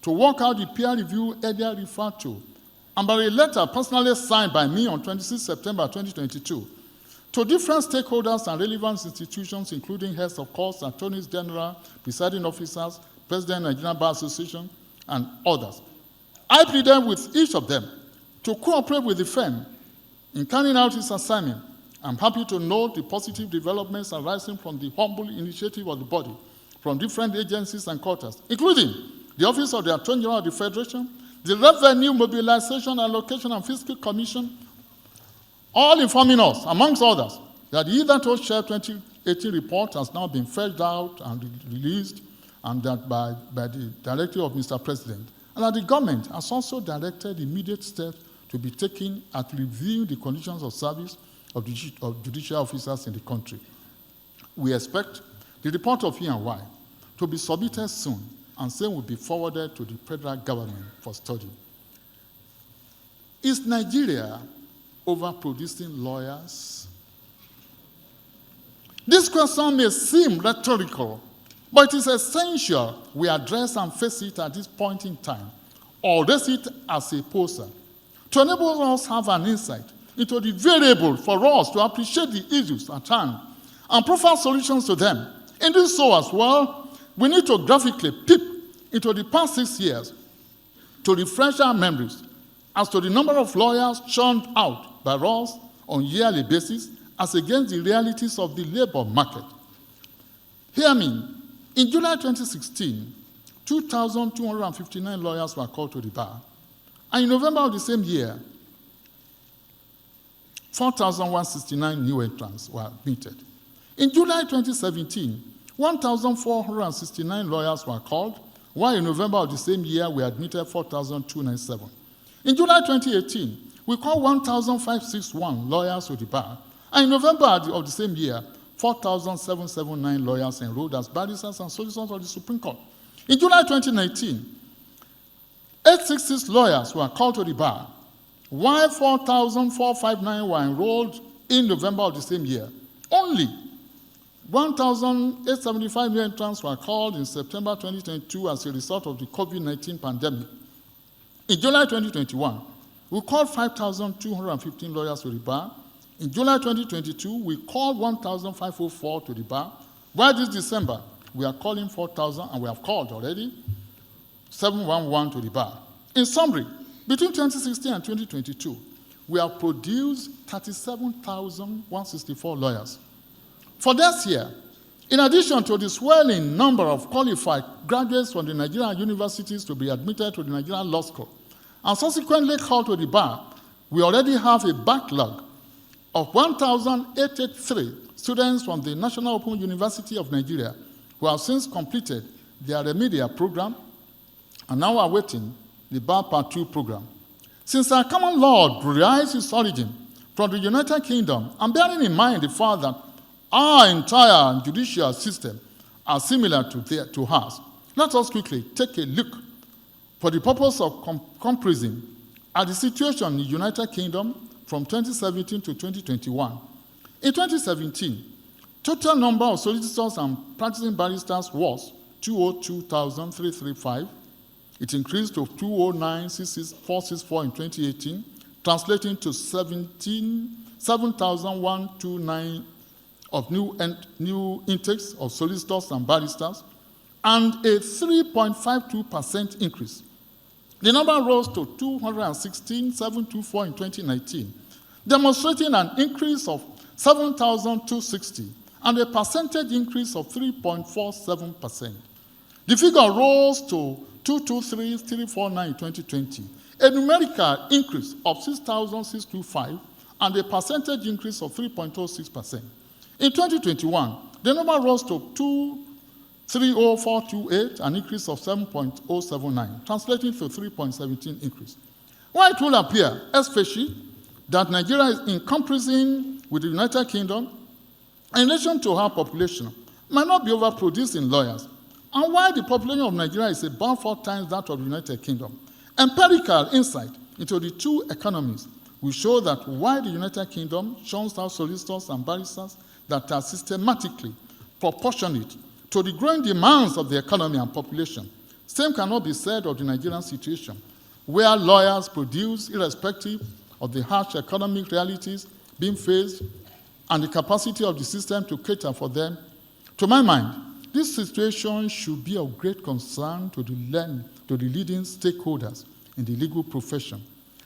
to work out the peer review earlier referred to, and by a letter personally signed by me on 26 September 2022, to different stakeholders and relevant institutions, including heads of courts, attorneys general, presiding officers, President of the Nigerian Bar Association, and others. I pleaded with each of them to cooperate with the firm in carrying out its assignment I'm happy to note the positive developments arising from the humble initiative of the body from different agencies and quarters, including the Office of the Attorney General of the Federation, the Revenue Mobilization, Allocation, and Fiscal Commission, all informing us, amongst others, that the hitherto shared 2018 report has now been fetched out and released, and that by the directive of Mr. President, and that the government has also directed immediate steps to be taken at reviewing the conditions of service of judicial officers in the country. We expect the report of E&Y to be submitted soon, and same will be forwarded to the federal government for study. Is Nigeria overproducing lawyers? This question may seem rhetorical, but it is essential we address and face it at this point in time, or raise it as a poster, to enable us to have an insight into the variable for us to appreciate the issues at hand and provide solutions to them. In doing so as well, we need to graphically peep into the past 6 years to refresh our memories as to the number of lawyers churned out by us on a yearly basis as against the realities of the labor market. Hear me. In July 2016, 2,259 lawyers were called to the bar. And in November of the same year, 4,169 new entrants were admitted. In July 2017, 1,469 lawyers were called, while in November of the same year, we admitted 4,297. In July 2018, we called 1,561 lawyers to the bar, and in November of the same year, 4,779 lawyers enrolled as barristers and solicitors of the Supreme Court. In July 2019, 866 lawyers were called to the bar, while 4,459 were enrolled in November of the same year. Only 1,875 new entrants were called in September 2022 as a result of the COVID-19 pandemic. In July 2021, we called 5,215 lawyers to the bar. In July 2022, we called 1,504 to the bar, while this December, we are calling 4,000, and we have called already 711 to the bar. In summary, between 2016 and 2022, we have produced 37,164 lawyers. For this year, in addition to the swelling number of qualified graduates from the Nigerian universities to be admitted to the Nigerian Law School and subsequently called to the bar, we already have a backlog of 1,883 students from the National Open University of Nigeria who have since completed their remedial program and now are awaiting the Bar Part 2 program. Since our common law derives its origin from the United Kingdom, and bearing in mind the fact that our entire judicial system are similar to ours, let us quickly take a look for the purpose of comparison at the situation in the United Kingdom from 2017 to 2021. In 2017, total number of solicitors and practicing barristers was 202,335. It increased to 209,464 in 2018, translating to 7,129 of new intakes of solicitors and barristers, and a 3.52% increase. The number rose to 216,724 in 2019, demonstrating an increase of 7,260 and a percentage increase of 3.47%. The figure rose to 223,349 in 2020, a numerical increase of 6,625 and a percentage increase of 3.06%. In 2021, the number rose to 230,428, an increase of 7.079, translating to 3.17 increase. While it will appear, especially, that Nigeria is in comparison with the United Kingdom, in relation to our population, might not be overproducing lawyers, and while the population of Nigeria is about 4 times that of the United Kingdom, empirical insight into the two economies will show that while the United Kingdom churns out solicitors and barristers that are systematically proportionate to the growing demands of the economy and population, same cannot be said of the Nigerian situation, where lawyers produce irrespective of the harsh economic realities being faced and the capacity of the system to cater for them. To my mind, this situation should be of great concern to the leading stakeholders in the legal profession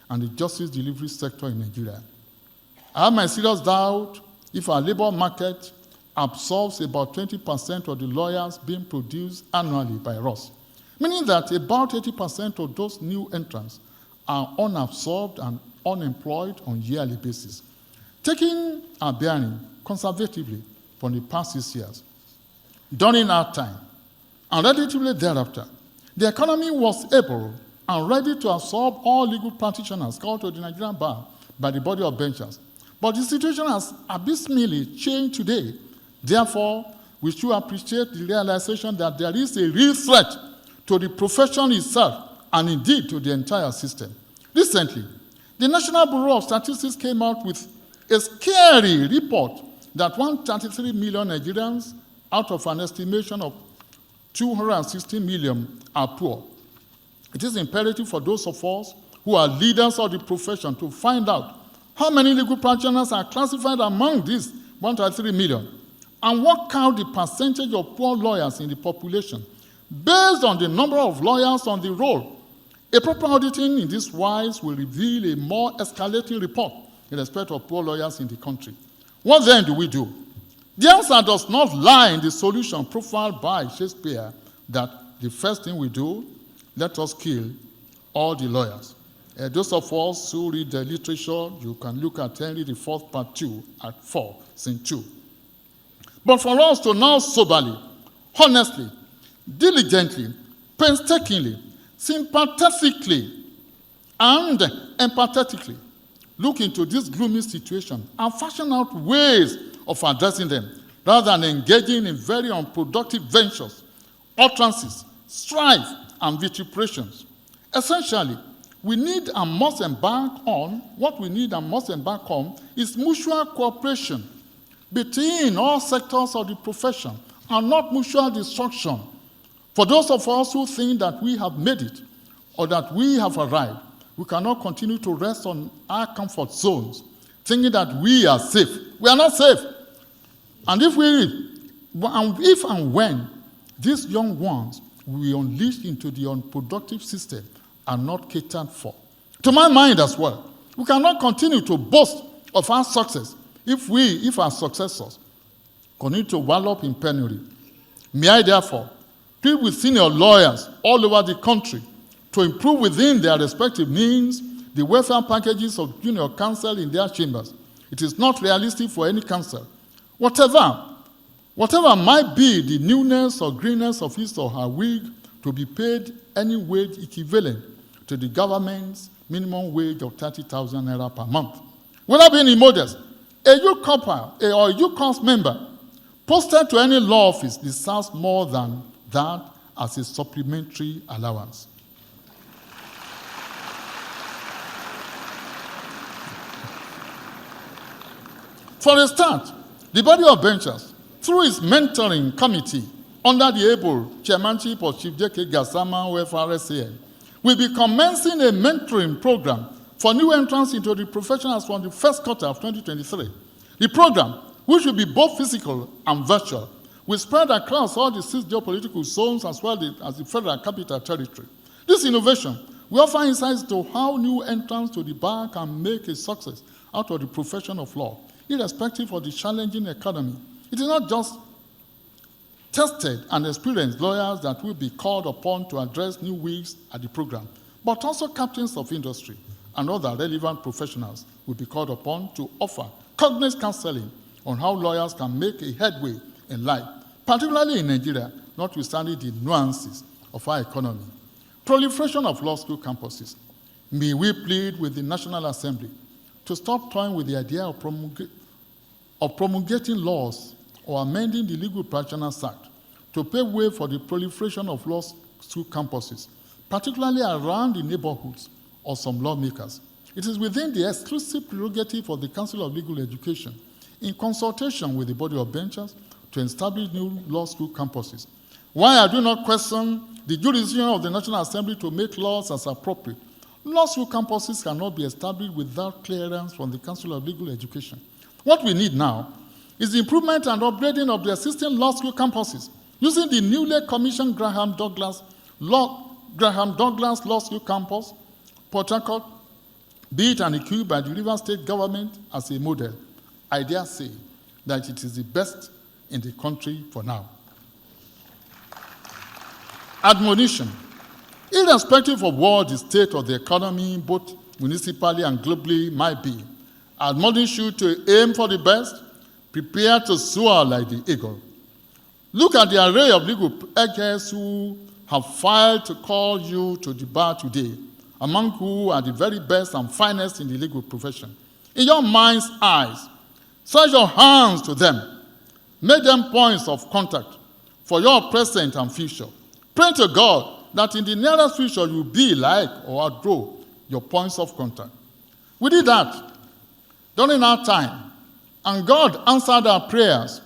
and the justice delivery sector in Nigeria. I have my serious doubt if our labor market absorbs about 20% of the lawyers being produced annually by us, meaning that about 80% of those new entrants are unabsorbed and unemployed on a yearly basis. Taking our bearing conservatively from the past 6 years, during our time and relatively thereafter, the economy was able and ready to absorb all legal practitioners called to the Nigerian bar by the body of benchers. But the situation has abysmally changed today. Therefore, we should appreciate the realization that there is a real threat to the profession itself and indeed to the entire system. Recently, the National Bureau of Statistics came out with a scary report that 133 million Nigerians out of an estimation of 260 million are poor. It is imperative for those of us who are leaders of the profession to find out how many legal practitioners are classified among these 133 million and work out the percentage of poor lawyers in the population based on the number of lawyers on the roll. A proper auditing in this wise will reveal a more escalating report in respect of poor lawyers in the country. What then do we do? The answer does not lie in the solution profiled by Shakespeare that the first thing we do, let us kill all the lawyers. Those of us who read the literature, you can look at Henry IV, part 2, at 4, scene 2. But for us to now soberly, honestly, diligently, painstakingly, sympathetically, and empathetically look into this gloomy situation and fashion out ways of addressing them, rather than engaging in very unproductive ventures, utterances, strife, and vituperations. Essentially, we need and must embark on, what we need and must embark on is mutual cooperation between all sectors of the profession and not mutual destruction. For those of us who think that we have made it or that we have arrived, we cannot continue to rest on our comfort zones, thinking that we are safe. We are not safe. And if and when these young ones we unleash into the unproductive system are not catered for, to my mind as well, we cannot continue to boast of our success if our successors continue to wallop in penury. May I therefore plead with senior lawyers all over the country to improve within their respective means the welfare packages of junior counsel in their chambers. It is not realistic for any counsel, whatever might be the newness or greenness of his or her wig, to be paid any wage equivalent to the government's minimum wage of 30,000 naira per month. Without being immodest, a youth corps or a youth corps member posted to any law office deserves more than that as a supplementary allowance. For a start, the body of benchers, through its mentoring committee under the able chairmanship of Chief J.K. Gassama, OFRSAN, will be commencing a mentoring program for new entrants into the profession as from the first quarter of 2023. The program, which will be both physical and virtual, will spread across all the 6 geopolitical zones as well as the Federal Capital Territory. This innovation will offer insights to how new entrants to the bar can make a success out of the profession of law, irrespective of the challenging economy. It is not just tested and experienced lawyers that will be called upon to address new wigs at the program, but also captains of industry and other relevant professionals will be called upon to offer cognate counseling on how lawyers can make a headway in life, particularly in Nigeria, notwithstanding the nuances of our economy. Proliferation of law school campuses. May we plead with the National Assembly to stop toying with the idea of promulgating laws or amending the Legal Practitioners Act to pave way for the proliferation of law school campuses, particularly around the neighborhoods of some lawmakers. It is within the exclusive prerogative of the Council of Legal Education, in consultation with the body of benchers, to establish new law school campuses. While I do not question the jurisdiction of the National Assembly to make laws as appropriate, law school campuses cannot be established without clearance from the Council of Legal Education. What we need now is the improvement and upgrading of the existing law school campuses using the newly commissioned Graham Douglas Law School Campus, Port Harcourt, be it an equipped by the Rivers State government as a model. I dare say that it is the best in the country for now. Admonition. Irrespective of what the state of the economy, both municipally and globally, might be, I admonish you to aim for the best, prepare to soar like the eagle. Look at the array of legal agents who have filed to call you to the bar today, among who are the very best and finest in the legal profession. In your mind's eyes, stretch your hands to them. Make them points of contact for your present and future. Pray to God that in the nearest future you be like or outgrow your points of contact. We did that during our time, and God answered our prayers.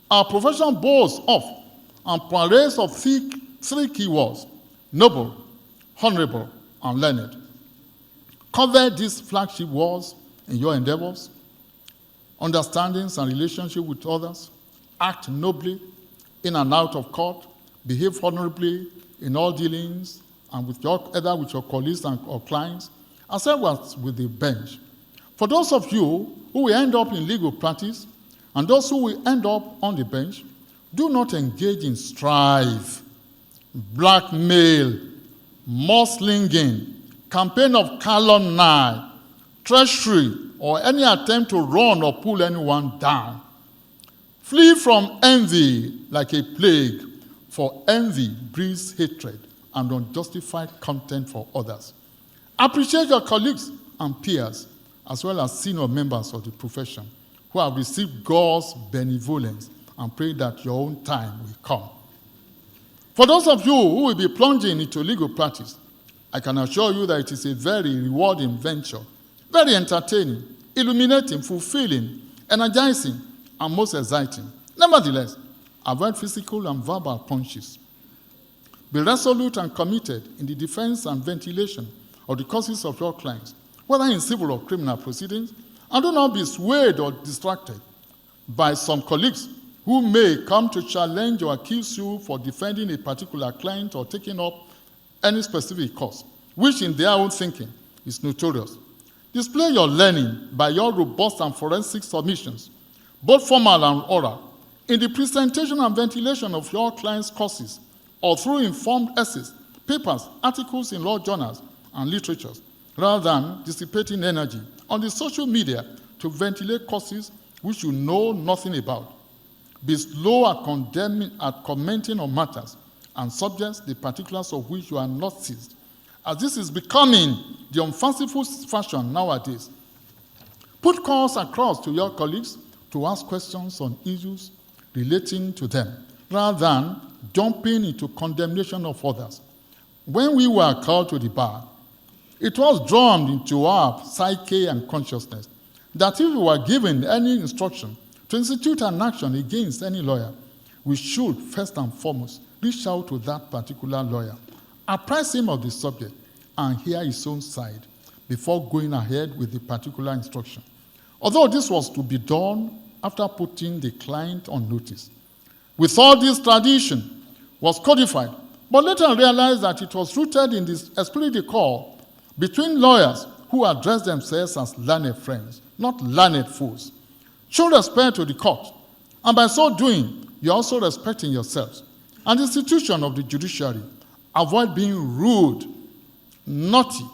Our profession boasts of and parades of three key words: noble, honorable, and learned. Cover these flagship words in your endeavors, understandings and relationship with others. Act nobly in and out of court. Behave honorably in all dealings and either with your colleagues or clients, as well as with the bench. For those of you who will end up in legal practice and those who will end up on the bench, do not engage in strife, blackmail, mudslinging, campaign of calumny, treachery, or any attempt to run or pull anyone down. Flee from envy like a plague, for envy breeds hatred and unjustified contempt for others. Appreciate your colleagues and peers, as well as senior members of the profession who have received God's benevolence, and pray that your own time will come. For those of you who will be plunging into legal practice, I can assure you that it is a very rewarding venture, very entertaining, illuminating, fulfilling, energizing, and most exciting. Nevertheless, avoid physical and verbal punches. Be resolute and committed in the defense and ventilation of the causes of your clients, whether in civil or criminal proceedings, and do not be swayed or distracted by some colleagues who may come to challenge or accuse you for defending a particular client or taking up any specific cause, which in their own thinking is notorious. Display your learning by your robust and forensic submissions, both formal and oral, in the presentation and ventilation of your client's causes, or through informed essays, papers, articles in law journals and literatures, rather than dissipating energy on the social media to ventilate causes which you know nothing about. Be slow at commenting on matters and subjects, the particulars of which you are not seized, as this is becoming the unfanciful fashion nowadays. Put calls across to your colleagues to ask questions on issues relating to them, rather than jumping into condemnation of others. When we were called to the bar, it was drummed into our psyche and consciousness that if we were given any instruction to institute an action against any lawyer, we should first and foremost reach out to that particular lawyer, apprise him of the subject, and hear his own side before going ahead with the particular instruction. Although this was to be done after putting the client on notice. We thought this tradition was codified, but later realized that it was rooted in this esprit de corps between lawyers who address themselves as learned friends, not learned fools. Show respect to the court, and by so doing, you're also respecting yourselves and the institution of the judiciary. Avoid being rude, naughty,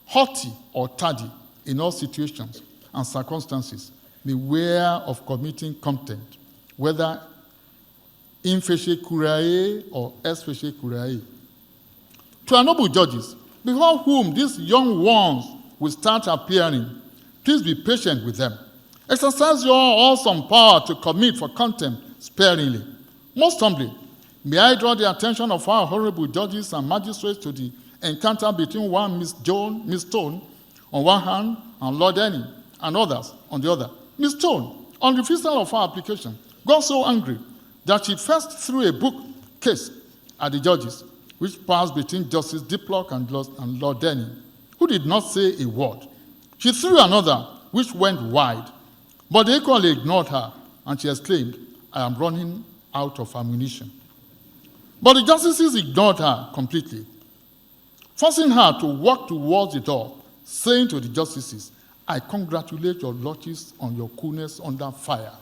haughty, or tardy in all situations and circumstances. Beware of committing contempt, whether in facie curiae or ex facie curiae. To our noble judges, before whom these young ones will start appearing, please be patient with them. Exercise your awesome power to commit for contempt sparingly. Most humbly, may I draw the attention of our honorable judges and magistrates to the encounter between one Miss Stone on one hand and Lord Denny and others on the other. Miss Stone, on refusal of our application, got so angry that she first threw a book case at the judges, which passed between Justice Diplock and Lord Denny, who did not say a word. She threw another, which went wide, but they equally ignored her, and she exclaimed, "I am running out of ammunition." But the justices ignored her completely, forcing her to walk towards the door, saying to the justices, "I congratulate your lordships on your coolness under fire."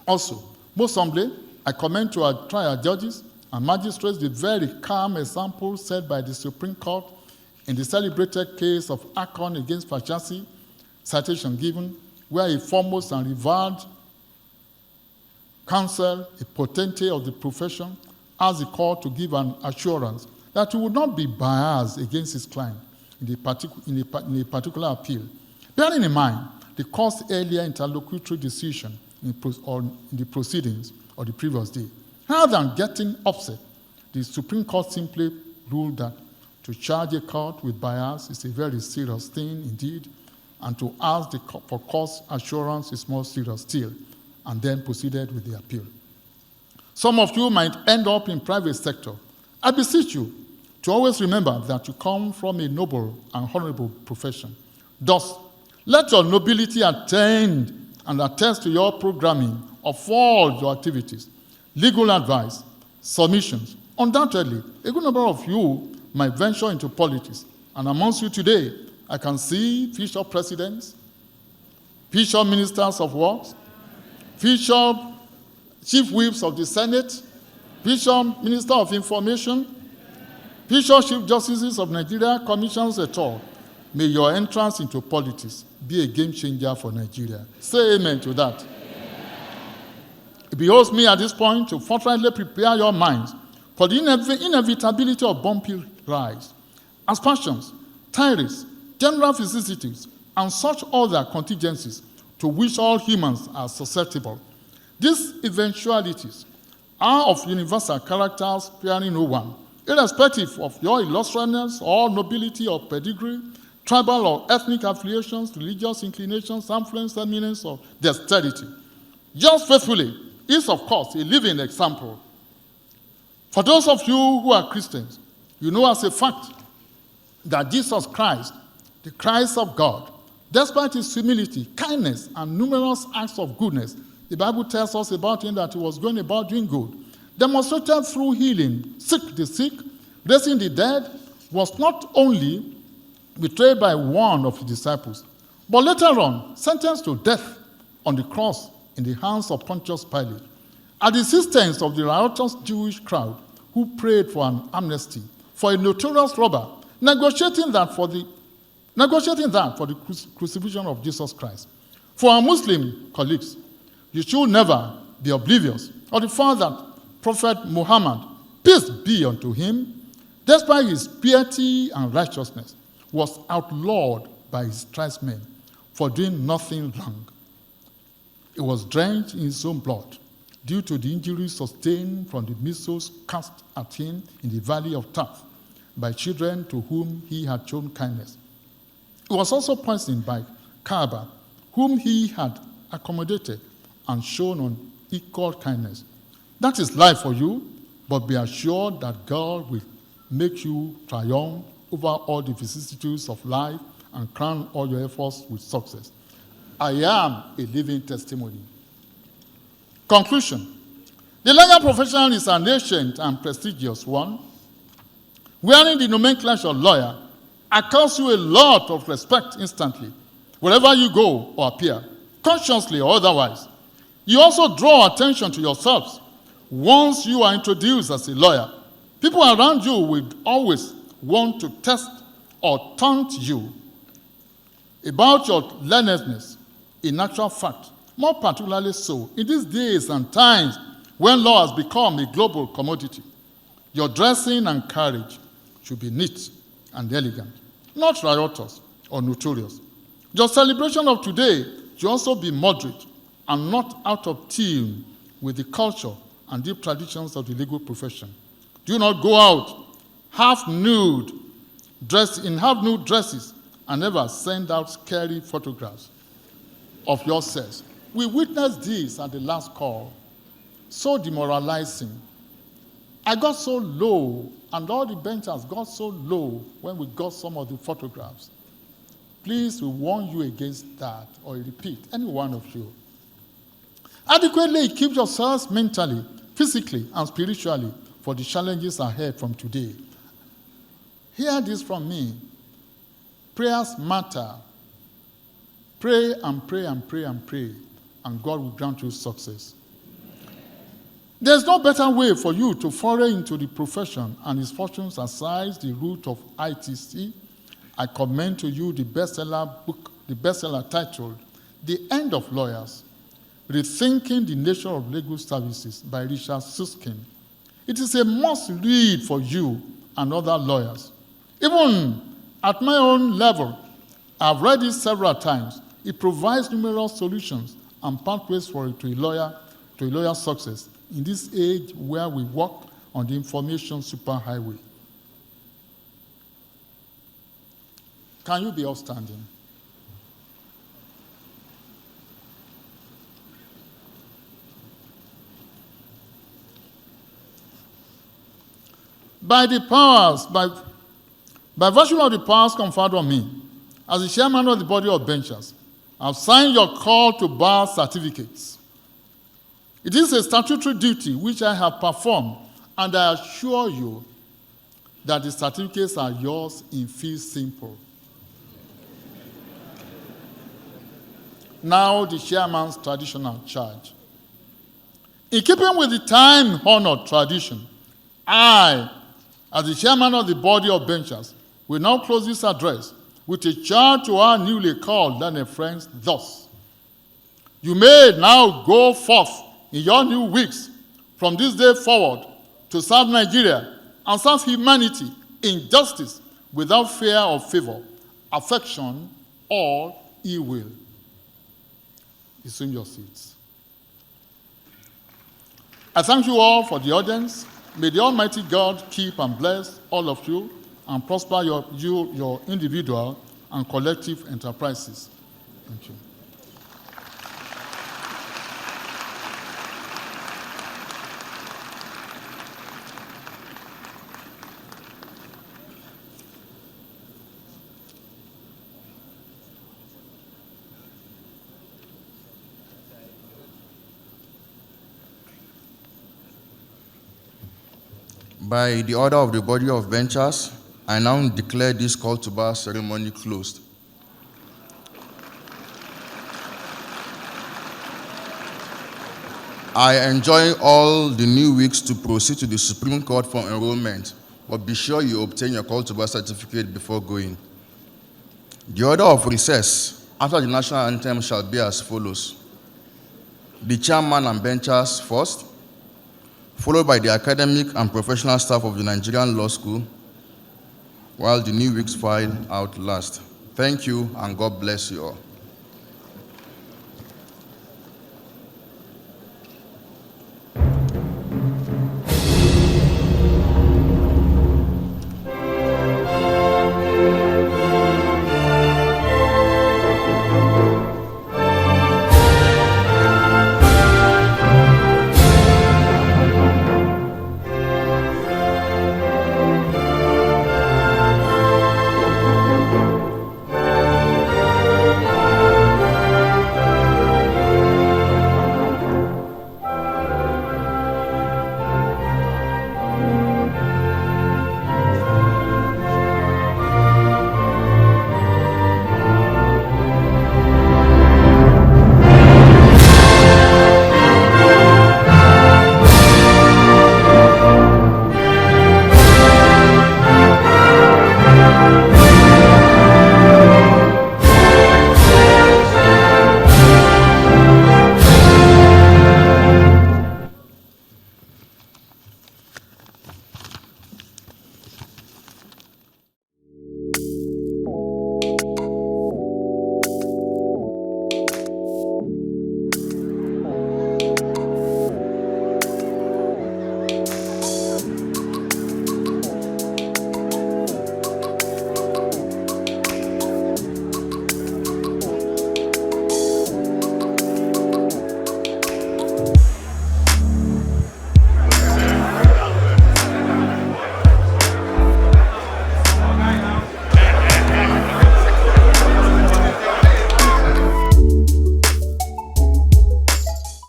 Also, most humbly, I commend to our trial judges and magistrates the very calm example set by the Supreme Court in the celebrated case of Akon against Fashasi, citation given, where a foremost and revered counsel, a potentate of the profession, asked the court to give an assurance that he would not be biased against his client in a particular appeal, bearing in mind the court's earlier interlocutory decision in the proceedings of the previous day. Rather than getting upset, the Supreme Court simply ruled that to charge a court with bias is a very serious thing indeed, and to ask for court assurance is more serious still, and then proceeded with the appeal. Some of you might end up in private sector. I beseech you to always remember that you come from a noble and honorable profession. Thus, let your nobility attend and attest to your programming of all your activities, legal advice, submissions. Undoubtedly, a good number of you might venture into politics, and amongst you today, I can see future presidents, future ministers of works, future chief whips of the Senate, future minister of information, future chief justices of Nigeria, commissions et al. May your entrance into politics be a game changer for Nigeria. Say amen to that. Amen. It behoves me at this point to forthrightly prepare your minds for the inevitability of bumpy rides, aspersions, tyrants, general vicissitudes, and such other contingencies to which all humans are susceptible. These eventualities are of universal character, sparing no one, irrespective of your illustriousness or nobility or pedigree, tribal or ethnic affiliations, religious inclinations, influence, eminence, or dexterity. Just faithfully is, of course, a living example. For those of you who are Christians, you know as a fact that Jesus Christ, the Christ of God, despite his humility, kindness, and numerous acts of goodness, the Bible tells us about him that he was going about doing good, demonstrated through healing the sick, raising the dead, was not only betrayed by one of his disciples, but later on sentenced to death on the cross in the hands of Pontius Pilate, at the insistence of the riotous Jewish crowd who prayed for an amnesty for a notorious robber, negotiating that for the crucifixion of Jesus Christ. For our Muslim colleagues, you should never be oblivious of the fact that Prophet Muhammad, peace be unto him, despite his piety and righteousness, was outlawed by his tribesmen for doing nothing wrong. He was drenched in his own blood due to the injuries sustained from the missiles cast at him in the valley of Taff by children to whom he had shown kindness. He was also poisoned by Kaaba, whom he had accommodated and shown unequal kindness. That is life for you, but be assured that God will make you triumph over all the vicissitudes of life and crown all your efforts with success. I am a living testimony. Conclusion. The legal profession is an ancient and prestigious one. Wearing the nomenclature lawyer accords you a lot of respect instantly, wherever you go or appear, consciously or otherwise. You also draw attention to yourselves. Once you are introduced as a lawyer, people around you will always want to test or taunt you about your learnedness. In actual fact, more particularly so in these days and times when law has become a global commodity, your dressing and carriage should be neat and elegant, not riotous or notorious. Your celebration of today should also be moderate and not out of tune with the culture and deep traditions of the legal profession. Do not go out half-nude, dressed in half-nude dresses, and never send out scary photographs of yourselves. We witnessed this at the last call. So demoralizing. I got so low, and all the benchers got so low when we got some of the photographs. Please, we warn you against that, or repeat, any one of you. Adequately equip yourselves mentally, physically, and spiritually for the challenges ahead from today. Hear this from me. Prayers matter. Pray and pray and pray and pray, and God will grant you success. There's no better way for you to foray into the profession and its fortunes aside the route of ITC. I commend to you the bestseller book, the bestseller titled The End of Lawyers, Rethinking the Nature of Legal Services by Richard Susskind. It is a must read for you and other lawyers. Even at my own level, I've read it several times. It provides numerous solutions and pathways to a lawyer's success in this age where we walk on the information superhighway. Can you be outstanding? By virtue of the powers conferred on me, as the chairman of the body of benchers, I've signed your call to bar certificates. It is a statutory duty which I have performed, and I assure you that the certificates are yours in fee simple. Now the chairman's traditional charge. In keeping with the time-honored tradition, I, as the chairman of the body of benchers, will now close this address with a charge to our newly called learned friends thus. You may now go forth in your new weeks from this day forward to serve Nigeria and serve humanity in justice without fear or favor, affection, or ill will. Assume your seats. I thank you all for the audience. May the Almighty God keep and bless all of you and prosper your individual and collective enterprises. Thank you. By the order of the body of benchers, I now declare this call to bar ceremony closed. I enjoin all the new weeks to proceed to the Supreme Court for enrollment, but be sure you obtain your call to bar certificate before going. The order of recess after the national anthem shall be as follows. The chairman and benchers first, followed by the academic and professional staff of the Nigerian Law School, while the new weeks file out last. Thank you, and God bless you all.